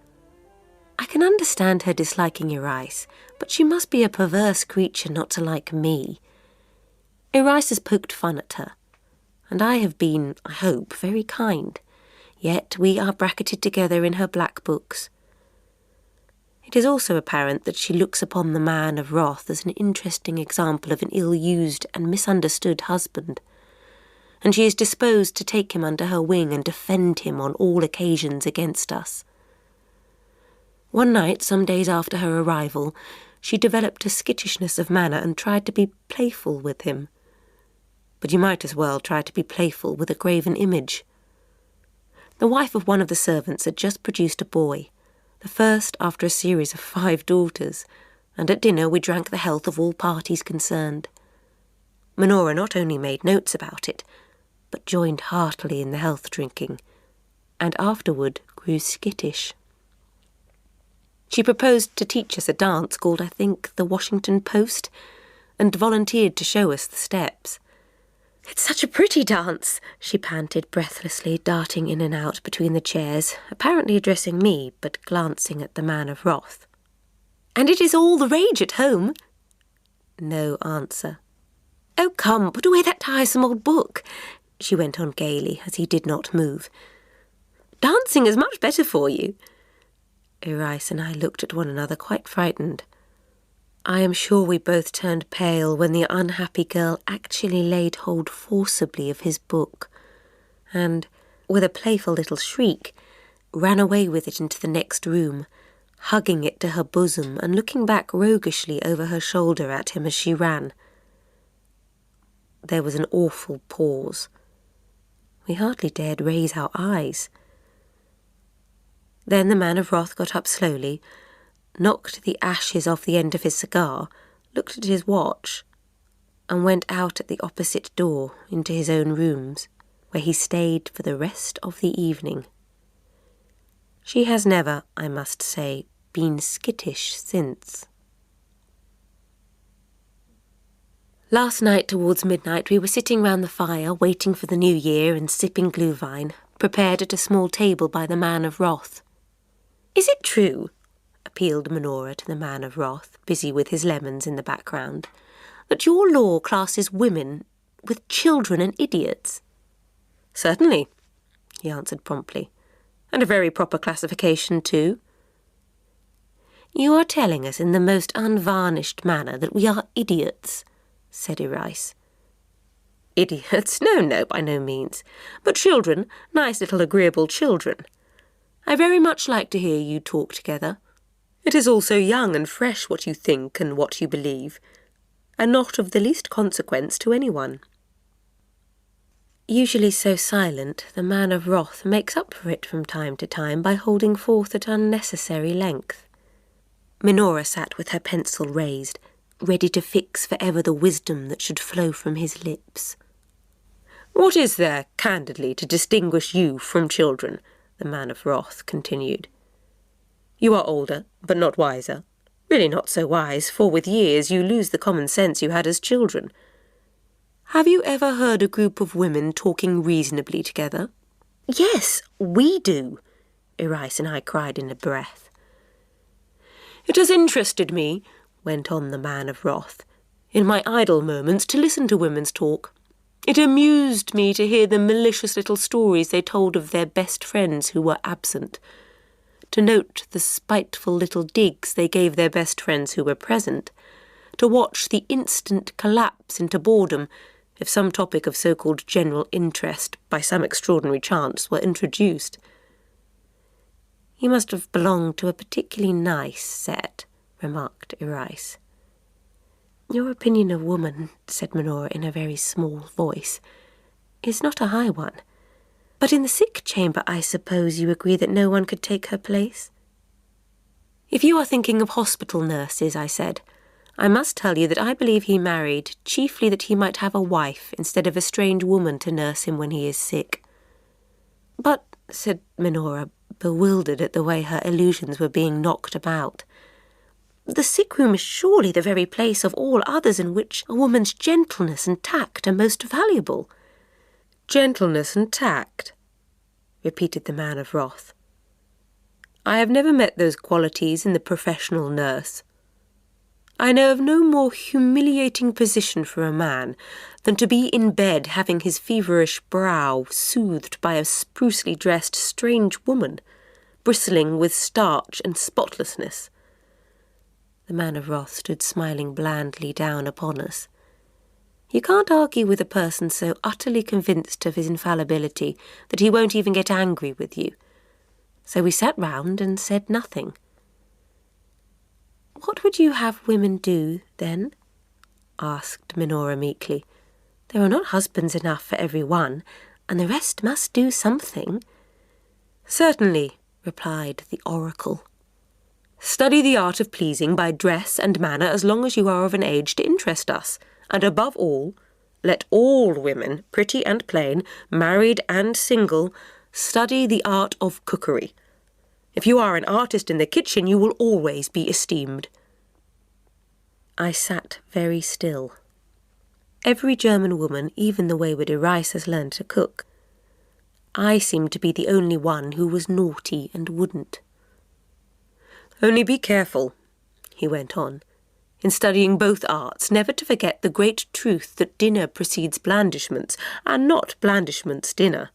Speaker 1: I can understand her disliking Erice, but she must be a perverse creature not to like me. Erice has poked fun at her, and I have been, I hope, very kind, yet we are bracketed together in her black books. It is also apparent that she looks upon the man of wrath as an interesting example of an ill-used and misunderstood husband, and she is disposed to take him under her wing and defend him on all occasions against us. One night, some days after her arrival, she developed a skittishness of manner and tried to be playful with him. But you might as well try to be playful with a graven image. The wife of one of the servants had just produced a boy, the first after a series of 5 daughters, and at dinner we drank the health of all parties concerned. Minora not only made notes about it, but joined heartily in the health drinking, and afterward grew skittish. She proposed to teach us a dance called, I think, the Washington Post, and volunteered to show us the steps. "It's such a pretty dance," she panted breathlessly, darting in and out between the chairs, apparently addressing me, but glancing at the Man of Wrath. "And it is all the rage at home." No answer. "Oh, come, put away that tiresome old book," she went on gaily, as he did not move. "Dancing is much better for you." Erice and I looked at one another, quite frightened. I am sure we both turned pale when the unhappy girl actually laid hold forcibly of his book, and, with a playful little shriek, ran away with it into the next room, hugging it to her bosom and looking back roguishly over her shoulder at him as she ran. There was an awful pause. We hardly dared raise our eyes. Then the Man of Wrath got up slowly, knocked the ashes off the end of his cigar, looked at his watch, and went out at the opposite door into his own rooms, where he stayed for the rest of the evening. She has never, I must say, been skittish since. Last night towards midnight we were sitting round the fire, waiting for the new year and sipping glühwein, prepared at a small table by the Man of Wrath. "Is it true," appealed Minora to the Man of Wrath, busy with his lemons in the background, "that your law classes women with children and idiots?" "Certainly," he answered promptly, "and a very proper classification too." "You are telling us in the most unvarnished manner that we are idiots," said Erice. "Idiots? No, by no means. But children, nice little agreeable children. I very much like to hear you talk together. It is all so young and fresh what you think and what you believe, and not of the least consequence to anyone." Usually so silent, the Man of Wrath makes up for it from time to time by holding forth at unnecessary length. Minora sat with her pencil raised, ready to fix for ever the wisdom that should flow from his lips. "What is there, candidly, to distinguish you from children?" the Man of Wrath continued. "You are older, but not wiser. Really not so wise, for with years you lose the common sense you had as children. Have you ever heard a group of women talking reasonably together?" "Yes, we do," Erice and I cried in a breath. "It has interested me," went on the Man of Wrath, "in my idle moments to listen to women's talk. It amused me to hear the malicious little stories they told of their best friends who were absent, to note the spiteful little digs they gave their best friends who were present, to watch the instant collapse into boredom if some topic of so-called general interest, by some extraordinary chance, were introduced." "You must have belonged to a particularly nice set," remarked Erice. "Your opinion of woman," said Minora in a very small voice, "is not a high one. But in the sick chamber, I suppose you agree that no one could take her place?" "If you are thinking of hospital nurses," I said, "I must tell you that I believe he married chiefly that he might have a wife instead of a strange woman to nurse him when he is sick." "But," said Minora, bewildered at the way her illusions were being knocked about, "the sick room is surely the very place of all others in which a woman's gentleness and tact are most valuable." "Gentleness and tact," repeated the Man of Wrath. "I have never met those qualities in the professional nurse. I know of no more humiliating position for a man than to be in bed having his feverish brow soothed by a sprucely dressed strange woman, bristling with starch and spotlessness." The Man of Wrath stood smiling blandly down upon us. You can't argue with a person so utterly convinced of his infallibility that he won't even get angry with you. So we sat round and said nothing. "What would you have women do, then?" asked Minora meekly. "There are not husbands enough for every one, and the rest must do something." "Certainly," replied the oracle. "Study the art of pleasing by dress and manner as long as you are of an age to interest us, and above all, Let all women, pretty and plain, married and single, study the art of cookery. If you are an artist in the kitchen, you will always be esteemed." I sat very still. Every German woman, even the wayward Iris, has learned to cook. I seemed to be the only one who was naughty and wouldn't. "Only be careful," he went on, "in studying both arts, never to forget the great truth that dinner precedes blandishments, and not blandishments dinner.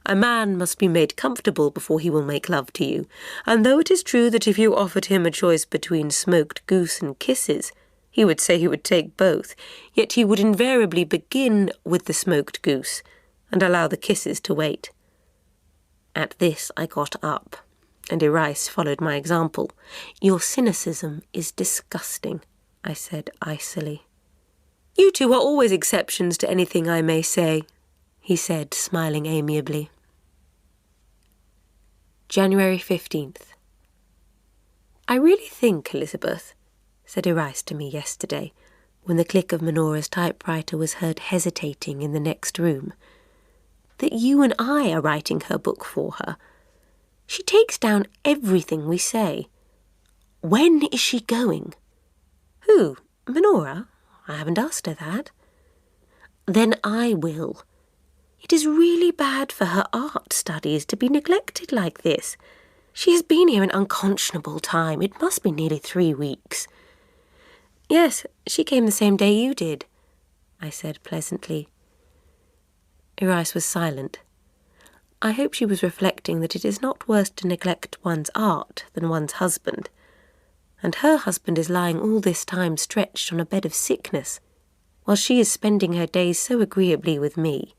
Speaker 1: A man must be made comfortable before he will make love to you, and though it is true that if you offered him a choice between smoked goose and kisses, he would say he would take both, yet he would invariably begin with the smoked goose, and allow the kisses to wait." At this I got up, and Iris followed my example. "Your cynicism is disgusting," I said icily. "You two are always exceptions to anything I may say," he said, smiling amiably. January 15th. "I really think, Elizabeth," said Iris to me yesterday, when the click of Minora's typewriter was heard hesitating in the next room, "that you and I are writing her book for her. She takes down everything we say. When is she going?" "Who? Minora? I haven't asked her that." "Then I will. It is really bad for her art studies to be neglected like this. She has been here an unconscionable time. It must be nearly 3 weeks." "Yes, she came the same day you did," I said pleasantly. Iris was silent. I hope she was reflecting that it is not worse to neglect one's art than one's husband, and her husband is lying all this time stretched on a bed of sickness, while she is spending her days so agreeably with me.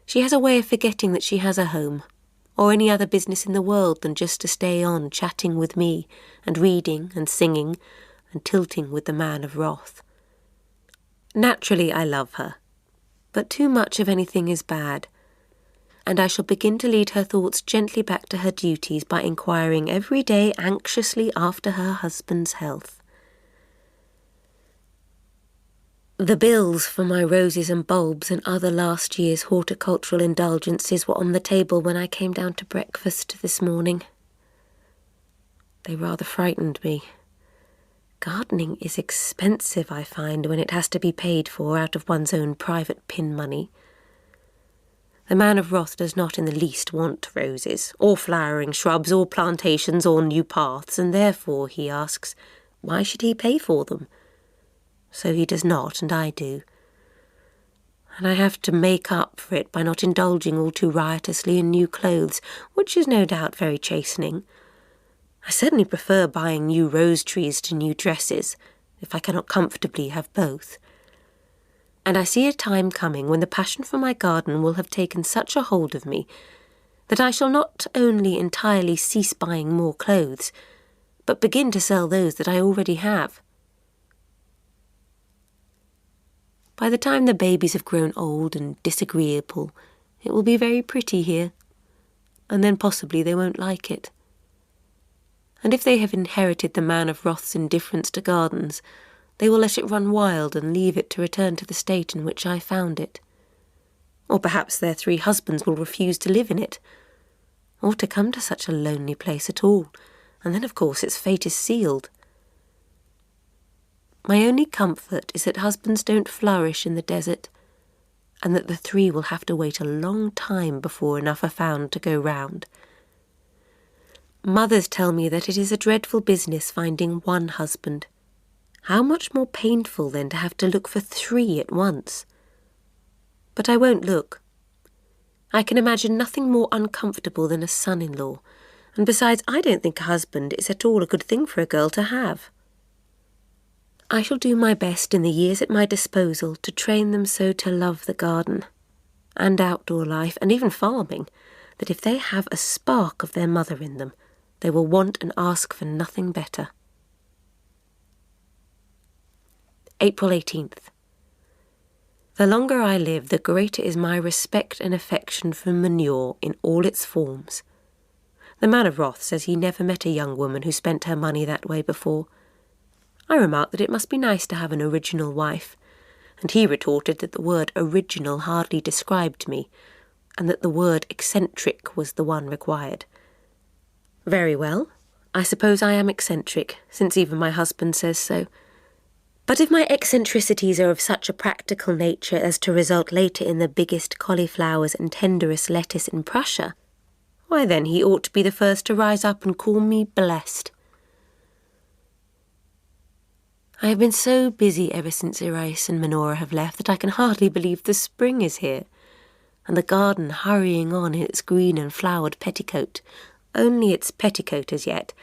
Speaker 1: She has a way of forgetting that she has a home, or any other business in the world than just to stay on chatting with me, and reading and singing, and tilting with the man of wrath. Naturally I love her, but too much of anything is bad, and I shall begin to lead her thoughts gently back to her duties by inquiring every day anxiously after her husband's health. The bills for my roses and bulbs and other last year's horticultural indulgences were on the table when I came down to breakfast this morning. They rather frightened me. Gardening is expensive, I find, when it has to be paid for out of one's own private pin money. The man of wrath does not in the least want roses, or flowering shrubs, or plantations, or new paths, and therefore, he asks, why should he pay for them? So he does not, and I do. And I have to make up for it by not indulging all too riotously in new clothes, which is no doubt very chastening. I certainly prefer buying new rose trees to new dresses, if I cannot comfortably have both. And I see a time coming when the passion for my garden will have taken such a hold of me that I shall not only entirely cease buying more clothes, but begin to sell those that I already have. By the time the babies have grown old and disagreeable, it will be very pretty here, and then possibly they won't like it. And if they have inherited the man of wrath's indifference to gardens, they will let it run wild and leave it to return to the state in which I found it. Or perhaps their 3 husbands will refuse to live in it, or to come to such a lonely place at all, and then of course its fate is sealed. My only comfort is that husbands don't flourish in the desert, and that the 3 will have to wait a long time before enough are found to go round. Mothers tell me that it is a dreadful business finding one husband. How much more painful then to have to look for 3 at once. But I won't look. I can imagine nothing more uncomfortable than a son-in-law, and besides I don't think a husband is at all a good thing for a girl to have. I shall do my best in the years at my disposal to train them so to love the garden, and outdoor life, and even farming, that if they have a spark of their mother in them, they will want and ask for nothing better. April 18th. The longer I live, the greater is my respect and affection for manure in all its forms. The man of wrath says he never met a young woman who spent her money that way before. I remark that it must be nice to have an original wife, and he retorted that the word original hardly described me, and that the word eccentric was the one required. Very well, I suppose I am eccentric, since even my husband says so. But if my eccentricities are of such a practical nature as to result later in the biggest cauliflowers and tenderest lettuce in Prussia, why then he ought to be the first to rise up and call me blessed. I have been so busy ever since Irais and Minora have left that I can hardly believe the spring is here, and the garden hurrying on in its green and flowered petticoat, only its petticoat as yet,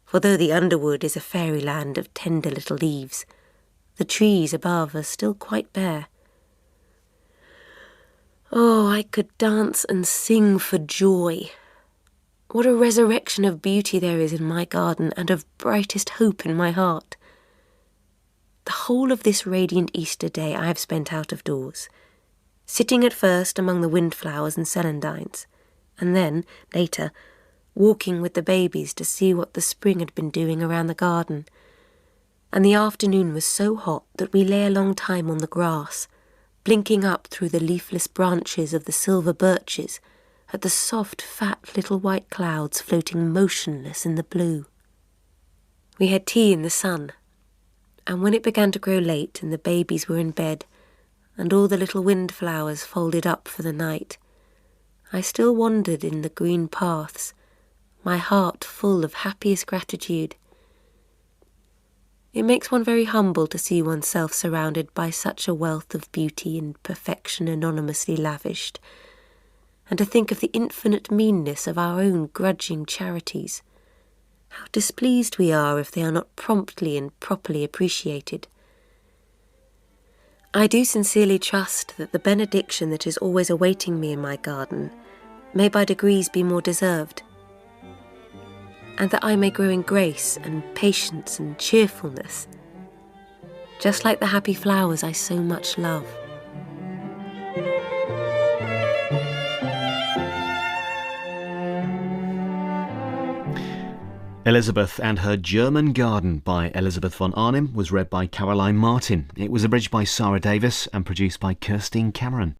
Speaker 1: for though the underwood is a fairyland of tender little leaves, the trees above are still quite bare. Oh, I could dance and sing for joy. What a resurrection of beauty there is in my garden and of brightest hope in my heart. The whole of this radiant Easter day I have spent out of doors, sitting at first among the windflowers and celandines, and then, later, walking with the babies to see what the spring had been doing around the garden. And the afternoon was so hot that we lay a long time on the grass, blinking up through the leafless branches of the silver birches at the soft, fat little white clouds floating motionless in the blue. We had tea in the sun, and when it began to grow late and the babies were in bed, and all the little windflowers folded up for the night, I still wandered in the green paths, my heart full of happiest gratitude. It makes one very humble to see oneself surrounded by such a wealth of beauty and perfection anonymously lavished, and to think of the infinite meanness of our own grudging charities. How displeased we are if they are not promptly and properly appreciated. I do sincerely trust that the benediction that is always awaiting me in my garden may by degrees be more deserved, and that I may grow in grace and patience and cheerfulness, just like the happy flowers I so much love.
Speaker 2: Elizabeth and Her German Garden by Elizabeth von Arnim was read by Caroline Martin. It was abridged by Sarah Davis and produced by Kirstine Cameron.